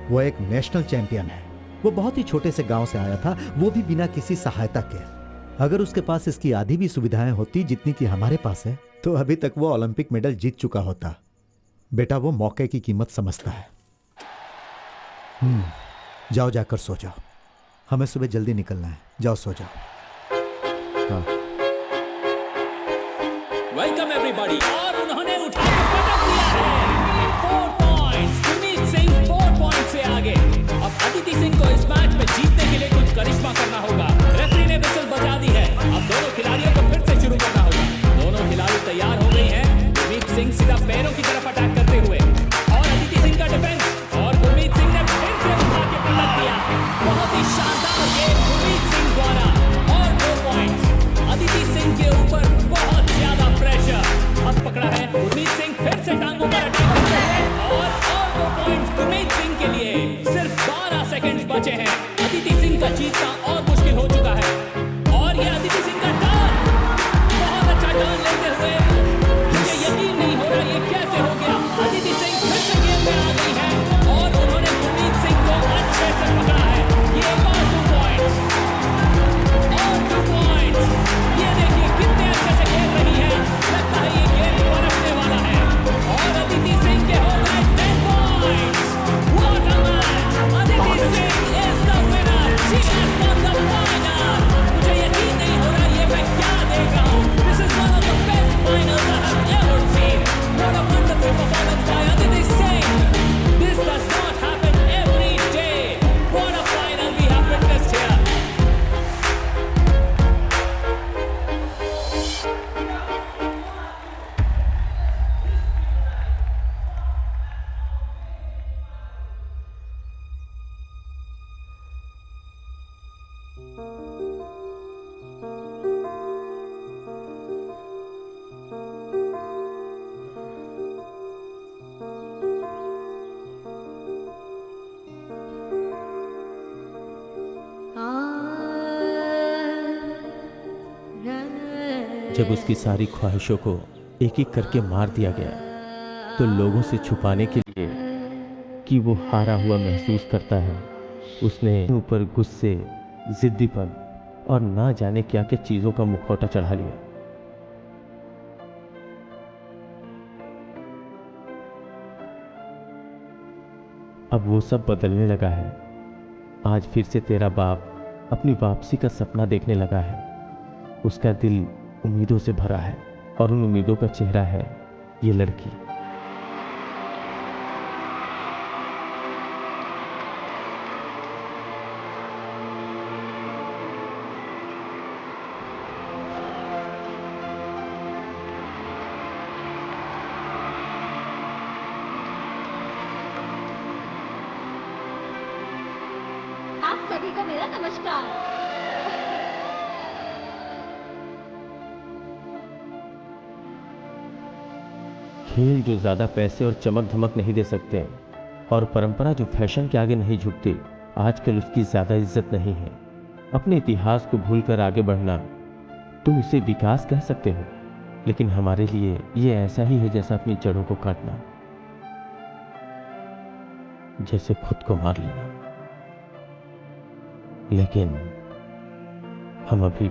वो एक नेशनल चैंपियन है। वो बहुत ही छोटे से गांव से आया था, वो भी बिना किसी सहायता के। अगर उसके पास इसकी आधी भी सुविधाएं होती जितनी कि हमारे पास है, तो अभी तक वो ओलंपिक मेडल जीत चुका होता। बेटा, वो मौके की कीमत समझता है। जाओ, जाकर सो जाओ। हमें सुबह जल्दी निकलना है। जाओ, सो जाओ। हाँ। Welcome everybody. और उन्होंने उठा के पटक दिया है। 4 पॉइंट्स। गुरमीत सिंह 4 पॉइंट से आगे। अब अदिति सिंह को इस मैच में जीतने के लिए कुछ करिश्मा करना होगा। रेफरी ने विसल बजा दी है। अब दोनों खिलाड़ियों को फिर से शुरू करना होगा। दोनों खिलाड़ी तैयार हो गए हैं। गुरमीत सिंह सीधा पैरों की तरफ अटैक करते हुए, और अदिति सिंह का डिफेंस, और गुरमीत सिंह ने फिर से उठा के पटक दिया। बहुत ही शानदार गेम गुरमीत सिंह द्वारा। और 2 पॉइंट्स। अदिति सिंह के ऊपर बहुत ज्यादा प्रेशर। अब पकड़ा है गुरमीत सिंह, फिर से टांगों पर अटैक करते हैं। और 2 पॉइंट्स गुरमीत सिंह के लिए। सिर्फ 12 सेकंड्स बचे हैं। अदिति सिंह का जीतना और मुश्किल हो चुका है। और ये अदिति सिंह का टर्न, बहुत अच्छा टर्न लेते हुए, मुझे यकीन नहीं हो रहा ये कैसे हो जब उसकी सारी ख्वाहिशों को एक एक करके मार दिया गया तो लोगों से छुपाने के लिए कि वो हारा हुआ महसूस करता है, उसने ऊपर गुस्से, जिद्दीपन और ना जाने क्या क्या चीजों का मुखौटा चढ़ा लिया। अब वो सब बदलने लगा है। आज फिर से तेरा बाप अपनी वापसी का सपना देखने लगा है। उसका दिल उम्मीदों से भरा है और उन उम्मीदों का चेहरा है ये लड़की। आप सभी को मेरा नमस्कार। खेल जो ज्यादा पैसे और चमक धमक नहीं दे सकते और परंपरा जो फैशन के आगे नहीं झुकती, आजकल उसकी ज्यादा इज्जत नहीं है। अपने इतिहास को भूलकर आगे बढ़ना, तुम इसे विकास कह सकते हो, लेकिन हमारे लिए ये ऐसा ही है जैसा अपनी जड़ों को काटना, जैसे खुद को मार लेना। लेकिन हम अभी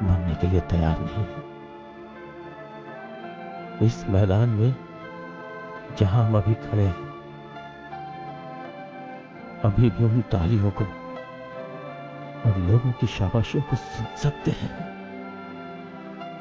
मरने के लिए तैयार नहीं हैं। इस मैदान में जहां हम अभी खड़े हैं, अभी भी उन तालियों को और लोगों की शाबाशियों को सुन सकते हैं।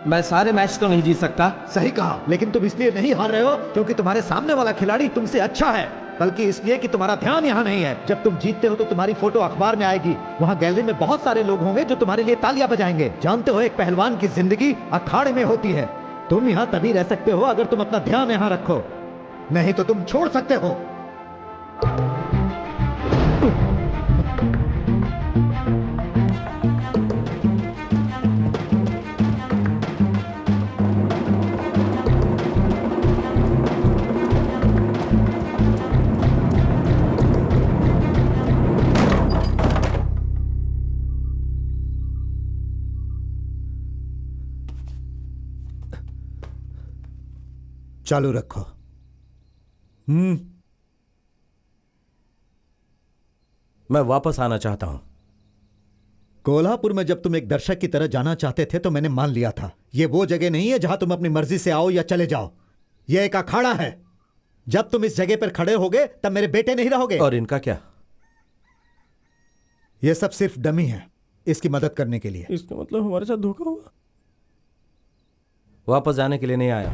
मैं सारे मैच तो नहीं जीत सकता। सही कहा, लेकिन तुम इसलिए नहीं हार रहे हो क्योंकि तुम्हारे सामने वाला खिलाड़ी तुमसे अच्छा है, बल्कि इसलिए कि तुम्हारा ध्यान यहाँ नहीं है। जब तुम जीतते हो तो तुम्हारी फोटो अखबार में आएगी, वहाँ गैलरी में बहुत सारे लोग होंगे जो तुम्हारे लिए तालियां बजाएंगे। जानते हो, एक पहलवान की जिंदगी अखाड़े में होती है। तुम यहाँ तभी रह सकते हो अगर तुम अपना ध्यान यहाँ रखो, नहीं तो तुम छोड़ सकते हो। चालू रखो। मैं वापस आना चाहता हूं। कोल्हापुर में जब तुम एक दर्शक की तरह जाना चाहते थे तो मैंने मान लिया था। यह वो जगह नहीं है जहां तुम अपनी मर्जी से आओ या चले जाओ। यह एक अखाड़ा है। जब तुम इस जगह पर खड़े होगे तब मेरे बेटे नहीं रहोगे। और इनका क्या? यह सब सिर्फ डमी है, इसकी मदद करने के लिए। इसका मतलब हमारे साथ धोखा हुआ। वापस जाने के लिए नहीं आया।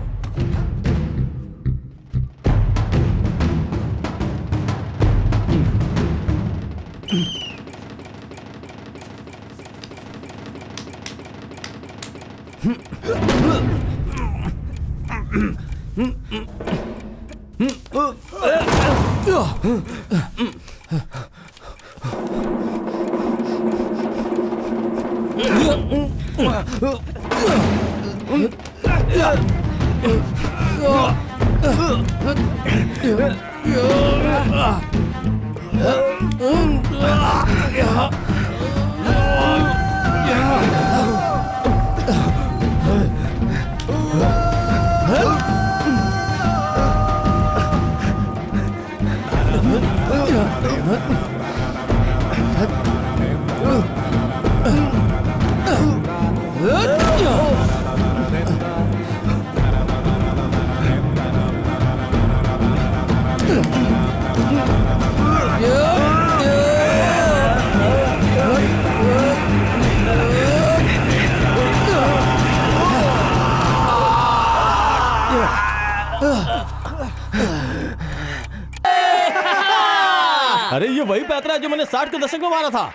अरे ये वही पैतरा है जो मैंने 60 के दशक में मारा था।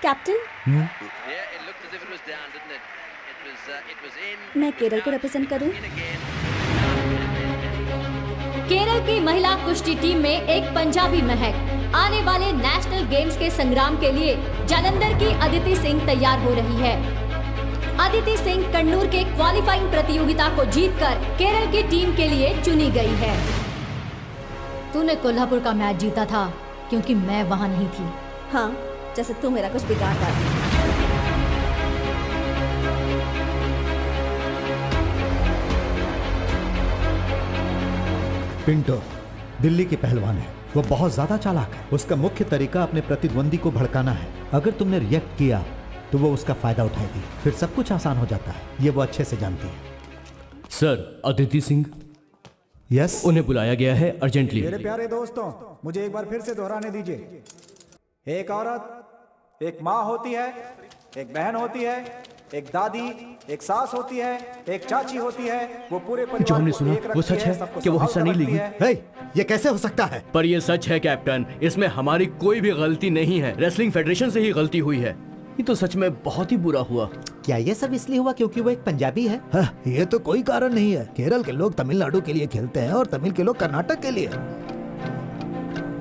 कैप्टन, मैं केरल को रिप्रेजेंट करूं। केरल की महिला कुश्ती टीम में एक पंजाबी महक आने वाले नेशनल गेम्स के संग्राम के लिए जालंधर की अदिति सिंह तैयार हो रही है। अदिति सिंह कन्नूर के क्वालिफाइंग प्रतियोगिता को जीतकर केरल की टीम के लिए चुनी गई है। तूने कोल्हापुर का मैच जीता था क्योंकि मैं वहां नहीं थी। हाँ, जैसे तू मेरा कुछ बिगाड़ डाली। पिंटो दिल्ली की पहलवान है, वो बहुत ज्यादा चालाक है। उसका मुख्य तरीका अपने प्रतिद्वंदी को भड़काना है। अगर तुमने रिएक्ट किया तो वो उसका फायदा उठाएगी, फिर सब कुछ आसान हो जाता है। ये वो अच्छे से जानती है। सर, अदिति सिंह, यस, उन्हें बुलाया गया है अर्जेंटली। मेरे प्यारे दोस्तों, मुझे एक बार फिर से दोहराने दीजिए। एक औरत एक माँ होती है, एक बहन होती है, एक दादी, एक सास होती है, एक चाची होती है। वो पूरे परिवार जो हमने को सुना एक वो रखती सच है सबको कि वो हिस्सा नहीं संभाल कर लेगी? रखती है। हे, ये कैसे हो सकता है? पर ये सच है कैप्टन, इसमें हमारी कोई भी गलती नहीं है। रेसलिंग फेडरेशन से ही गलती हुई है। ये तो सच में बहुत ही बुरा हुआ। क्या ये सब इसलिए हुआ क्योंकि वो एक पंजाबी है? ये तो कोई कारण नहीं है। केरल के लोग तमिलनाडु के लिए खेलते हैं और तमिल के लोग कर्नाटक के लिए।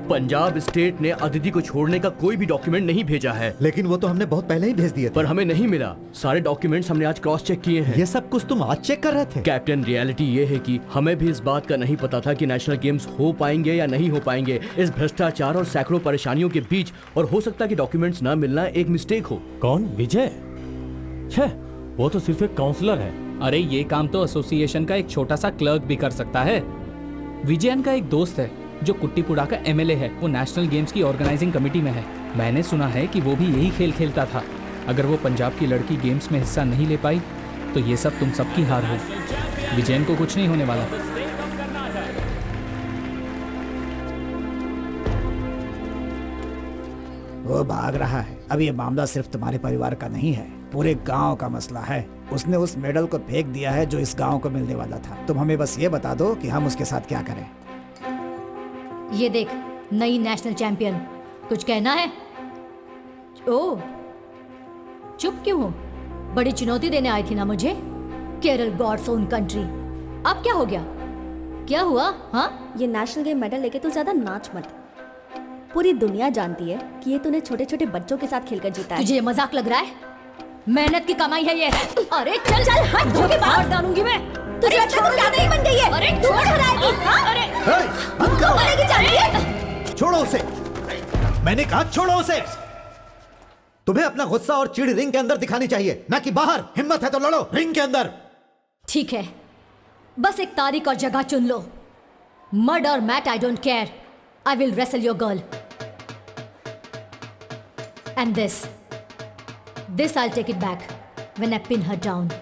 पंजाब स्टेट ने अदिति को छोड़ने का कोई भी डॉक्यूमेंट नहीं भेजा है। लेकिन वो तो हमने बहुत पहले ही भेज दिए थे। पर हमें नहीं मिला। सारे डॉक्यूमेंट्स हमने आज क्रॉस चेक किए हैं। ये सब कुछ तुम आज चेक कर रहे थे? कैप्टन, रियलिटी ये है कि हमें भी इस बात का नहीं पता था कि नेशनल गेम्स हो पाएंगे या नहीं हो पाएंगे। इस भ्रष्टाचार और सैकड़ों परेशानियों के बीच, और हो सकता है कि डॉक्यूमेंट्स ना मिलना एक मिस्टेक हो। कौन? विजय? छह, वो तो सिर्फ एक काउंसलर है। अरे ये काम तो एसोसिएशन का एक छोटा सा क्लर्क भी कर सकता है। विजयन का एक दोस्त है जो कुट्टीपुड़ा का एमएलए है। वो नेशनल गेम्स की ऑर्गेनाइजिंग कमेटी में है। मैंने सुना है कि वो भी यही खेल खेलता था। अगर वो पंजाब की लड़की गेम्स में हिस्सा नहीं ले पाई तो ये सब तुम सबकी हार हो। विजयन को कुछ नहीं होने वाला। वो भाग रहा है। अब ये मामला सिर्फ तुम्हारे परिवार का नहीं है, पूरे गांव का मसला है। उसने उस मेडल को फेंक दिया है जो इस गांव को मिलने वाला था। तुम हमें बस ये बता दो कि हम उसके साथ क्या करें। ये देख, नई नेशनल चैंपियन। कुछ कहना है? ओह, चुप क्यों हो? बड़ी चुनौती देने आई थी ना मुझे। Kerala God's own country. अब क्या हो गया? क्या हुआ? हाँ, ये नेशनल गेम मेडल लेके तू ज्यादा नाच मत। पूरी दुनिया जानती है कि ये तूने छोटे छोटे बच्चों के साथ खेलकर जीता है। तुझे ये मजाक लग रहा है? मेहनत की कमाई है ये। अरे चल चल, हाथ धो के बाहर डालूंगी मैं। तुझे अच्छा तो क्या नहीं बन गई है? अरे छोड़ कराएगी। अरे तू मरेगी चाहिए। छोड़ो उसे। मैंने कहा छोड़ो उसे। तुम्हें अपना गुस्सा और चिढ़ रिंग के अंदर दिखानी चाहिए, ना कि बाहर। हिम्मत है तो लड़ो रिंग के अंदर। ठीक है, बस एक तारीख और जगह चुन लो। मर्ड और Matt, I don't care. I will wrestle your girl. And this I'll take it back when I pin her down.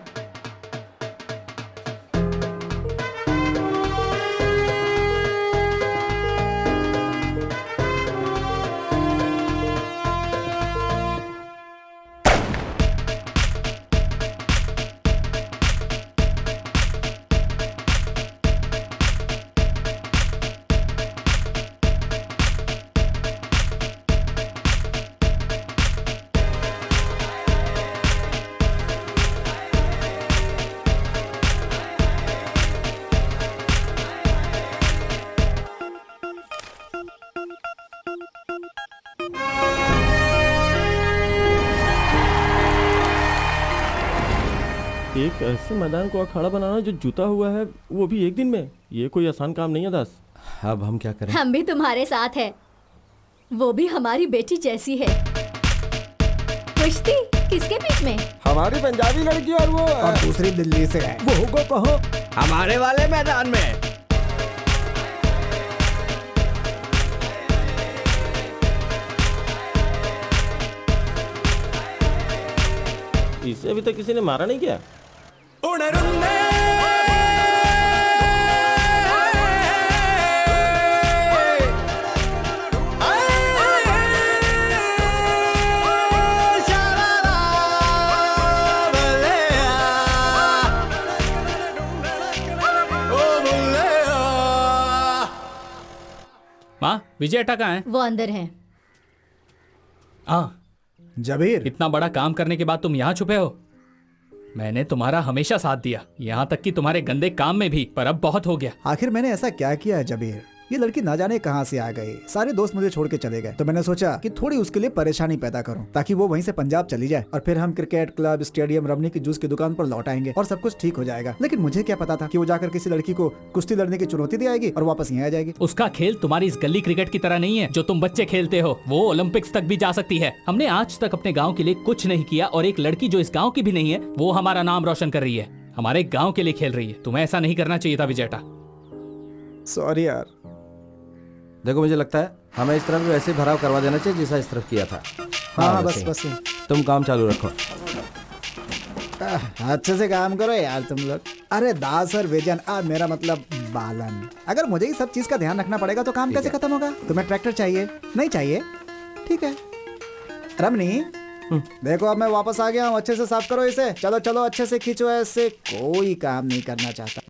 एक ऐसे मैदान को अखाड़ा बनाना जो जुता हुआ है, वो भी एक दिन में, ये कोई आसान काम नहीं है दास। अब हम क्या करें? हम भी तुम्हारे साथ हैं। वो भी हमारी बेटी जैसी है। कुश्ती किसके बीच में? हमारी पंजाबी लड़की और वो और दूसरी दिल्ली से है। वो को कहो हमारे वाले मैदान में। इसे अभी तक किसी ने मारा नहीं क्या? माँ, विजय अट्टा कहाँ है? वो अंदर हैं। हाँ, जबीर, इतना बड़ा काम करने के बाद तुम यहाँ छुपे हो? मैंने तुम्हारा हमेशा साथ दिया, यहाँ तक कि तुम्हारे गंदे काम में भी, पर अब बहुत हो गया। आखिर मैंने ऐसा क्या किया है जबीर? ये लड़की ना जाने कहाँ से आ गई। सारे दोस्त मुझे छोड़ के चले गए, तो मैंने सोचा कि थोड़ी उसके लिए परेशानी पैदा करूं, ताकि वो वहीं से पंजाब चली जाए और फिर हम क्रिकेट क्लब, स्टेडियम, रमनी की जूस की दुकान पर लौट आएंगे और सब कुछ ठीक हो जाएगा। लेकिन मुझे क्या पता था कि वो जाकर किसी लड़की को कुश्ती लड़ने की चुनौती दे आएगी और वापस यहाँ आ जाएगी। उसका खेल तुम्हारी इस गली क्रिकेट की तरह नहीं है जो तुम बच्चे खेलते हो। वो ओलंपिक्स तक भी जा सकती है। हमने आज तक अपने गाँव के लिए कुछ नहीं किया, और एक लड़की जो इस गाँव की भी नहीं है, वो हमारा नाम रोशन कर रही है, हमारे गाँव के लिए खेल रही है। तुम्हें ऐसा नहीं करना चाहिए था विजयटा। सॉरी यार। देखो मुझे लगता है हमें इस तरफ भी वैसे ही भराव करवा देना चाहिए जैसा इस तरफ किया था। हाँ बस वैसे ही। बस ही। तुम काम चालू रखो। अच्छे से काम करो यार तुम लोग। अरे दास और विजन, मेरा मतलब बालन, अगर मुझे ही सब चीज का ध्यान रखना पड़ेगा तो काम कैसे खत्म होगा? तुम्हें ट्रैक्टर चाहिए? नहीं चाहिए? ठीक है। रमनी देखो अब मैं वापस आ गया हूँ, अच्छे से साफ करो इसे। चलो चलो अच्छे से खींचो, ऐसे कोई काम नहीं करना चाहता।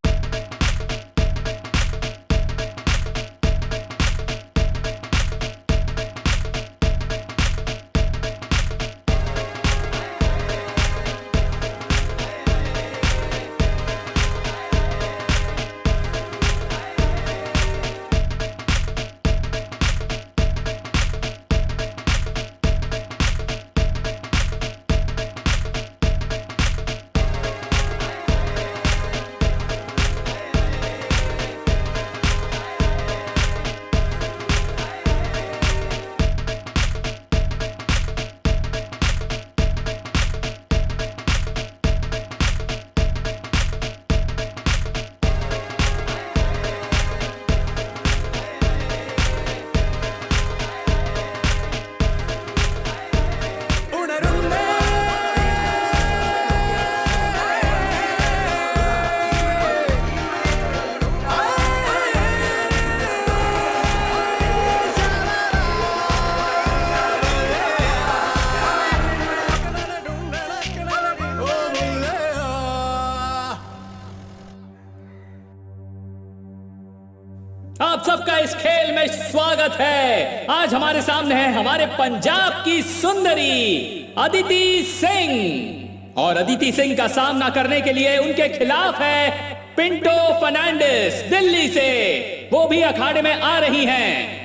आप सबका इस खेल में स्वागत है। आज हमारे सामने है हमारे पंजाब की सुंदरी अदिति सिंह, और अदिति सिंह का सामना करने के लिए उनके खिलाफ है पिंटो फर्नांडिस दिल्ली से। वो भी अखाड़े में आ रही हैं।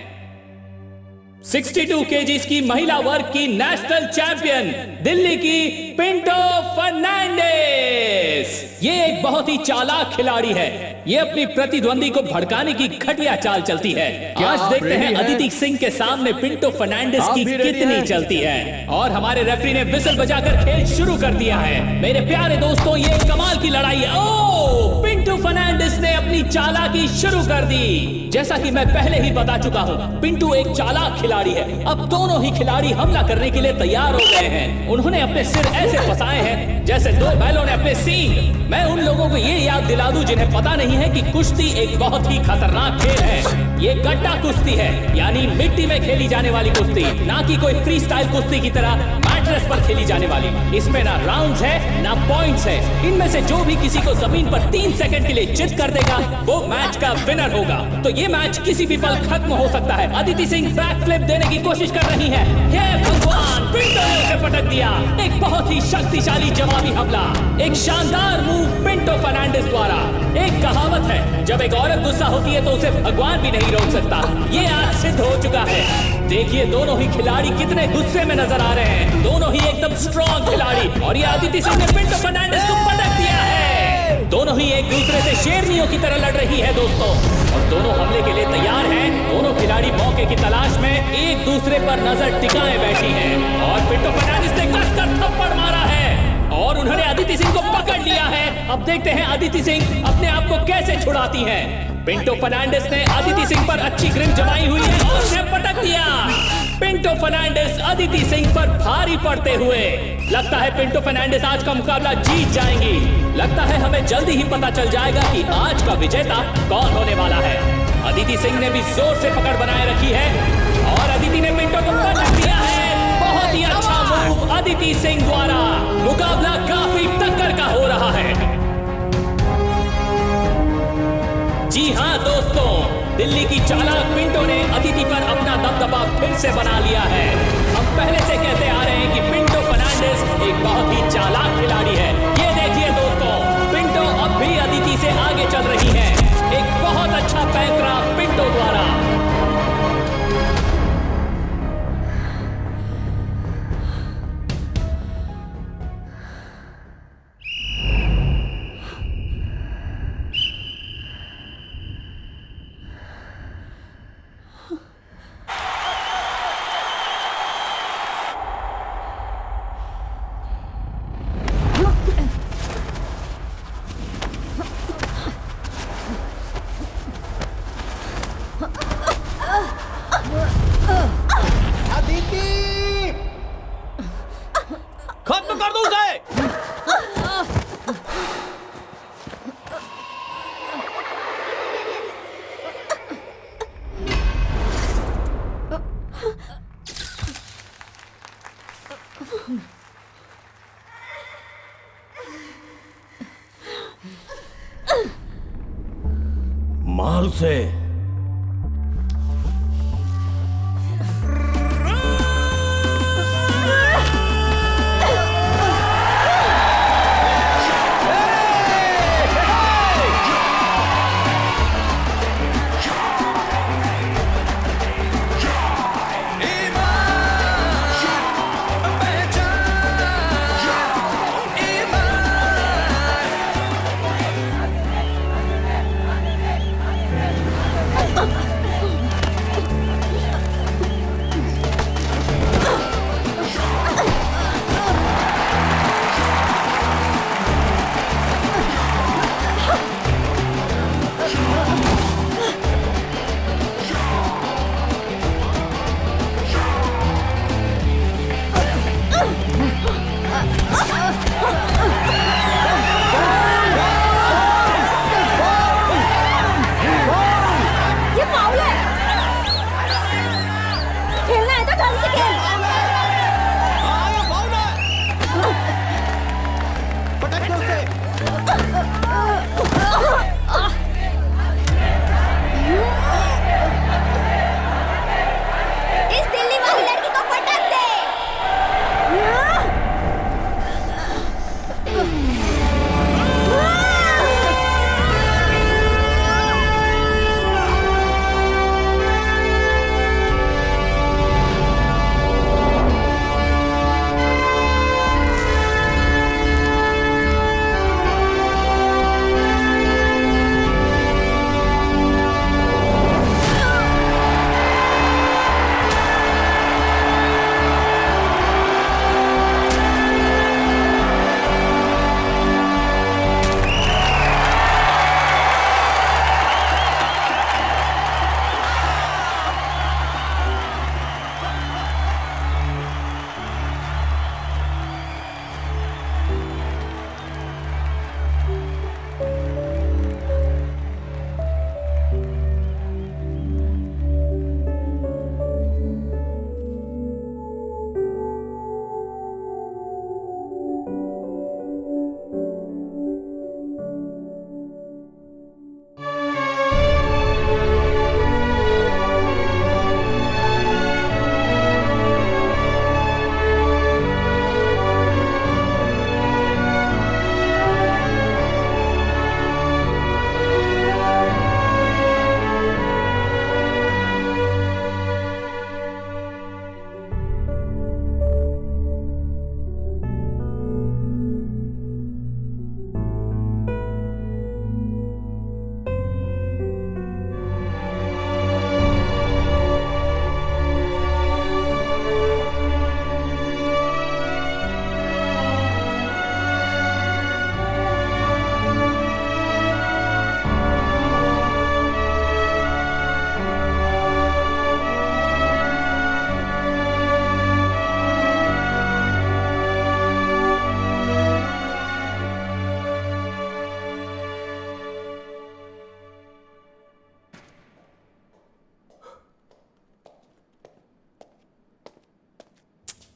62 केजीज की महिला वर्ग की नेशनल चैंपियन दिल्ली की पिंटो फर्नांडिस। ये एक बहुत ही चालाक खिलाड़ी है। ये अपनी प्रतिद्वंदी को भड़काने की घटिया चाल चलती है। आज देखते हैं अदिति सिंह के सामने पिंटो फर्नांडिस की कितनी चलती है। और हमारे रेफरी ने विसल बजाकर खेल शुरू कर दिया है। मेरे प्यारे दोस्तों, ये कमाल की लड़ाई है। ओह, पिंटो फर्नांडिस ने अपनी चालाकी शुरू कर दी। जैसा कि मैं पहले ही बता चुका हूँ, पिंटू एक चालाक खिलाड़ी है। अब दोनों ही खिलाड़ी हमला करने के लिए तैयार हो गए हैं। उन्होंने अपने सिर ऐसे फंसाए हैं जैसे दो बैलों ने अपने सींग। मैं उन लोगों को ये याद दिला दूं जिन्हें पता नहीं है कि कुश्ती एक बहुत ही खतरनाक खेल है। ये गड्ढा कुश्ती है, यानी मिट्टी में खेली जाने वाली कुश्ती, ना कि कोई फ्री स्टाइल कुश्ती की तरह मैट्रेस पर खेली जाने वाली। इसमें ना राउंड्स है ना पॉइंट्स है। इनमें से जो भी किसी को जमीन पर 3 सेकंड के लिए चित कर देगा वो मैच का विनर होगा। तो ये मैच किसी भी पल खत्म हो सकता है। अदिति सिंह बैक फ्लिप देने की कोशिश कर रही है। हे भगवान, पिंटो ने उसे पटक दिया। एक बहुत ही शक्तिशाली जवाबी हमला, एक शानदार मूव पिंटो फर्नांडिस द्वारा। एक कहावत है, जब एक औरत गुस्सा होती है तो उसे भगवान भी नहीं रोक सकता। ये आज सिद्ध हो चुका है। देखिए दोनों ही खिलाड़ी कितने गुस्से में नजर आ रहे हैं। दोनों ही एकदम स्ट्रॉन्ग खिलाड़ी। और ये अदिति सिंह ने पिंटो फर्नांडिस को पटक दिया है। दोनों ही एक दूसरे से शेरनियों की तरह लड़ रही है दोस्तों, और दोनों हमले के लिए तैयार हैं। दोनों खिलाड़ी मौके की तलाश में एक दूसरे पर नजर टिकाए बैठी हैं। और पिंटो फर्नांडिस ने कसकर थप्पड़ मारा है और उन्होंने अदिति सिंह को पकड़ लिया है। अब देखते हैं अदिति सिंह अपने आप को कैसे छुड़ाती हैं। पिंटो फर्नांडिस ने अदिति सिंह पर अच्छी ग्रिप जमाई हुई है और उसे पटक दिया। पिंटो फर्नांडिस अदिति सिंह पर भारी पड़ते हुए। लगता है पिंटो फर्नांडिस आज का मुकाबला जीत जाएंगी। लगता है हमें जल्दी ही पता चल जाएगा कि आज का विजेता कौन होने वाला है। अदिति सिंह ने भी जोर से पकड़ बनाए रखी है और अदिति ने पिंटो को पटक दिया है। बहुत ही अच्छा मूव अदिति सिंह द्वारा। मुकाबला काफी टक्कर का हो रहा है। जी हाँ दोस्तों, दिल्ली की चालाक पिंटो ने अदिति पर अपना दबदबा फिर से बना लिया है। हम पहले से कहते आ रहे हैं कि पिंटो फर्नांडिस एक बहुत ही चालाक खिलाड़ी है। ये देखिए दोस्तों, पिंटो अब भी अदिति से आगे चल रही है। एक बहुत अच्छा पैंतरा पिंटो द्वारा। मार उसे। ये फाउल है। खेलना है तो ढंग से खेल। इस दिल्ली वाली लड़की को पटक दे।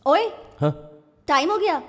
ओए, हाँ? टाइम हो गया।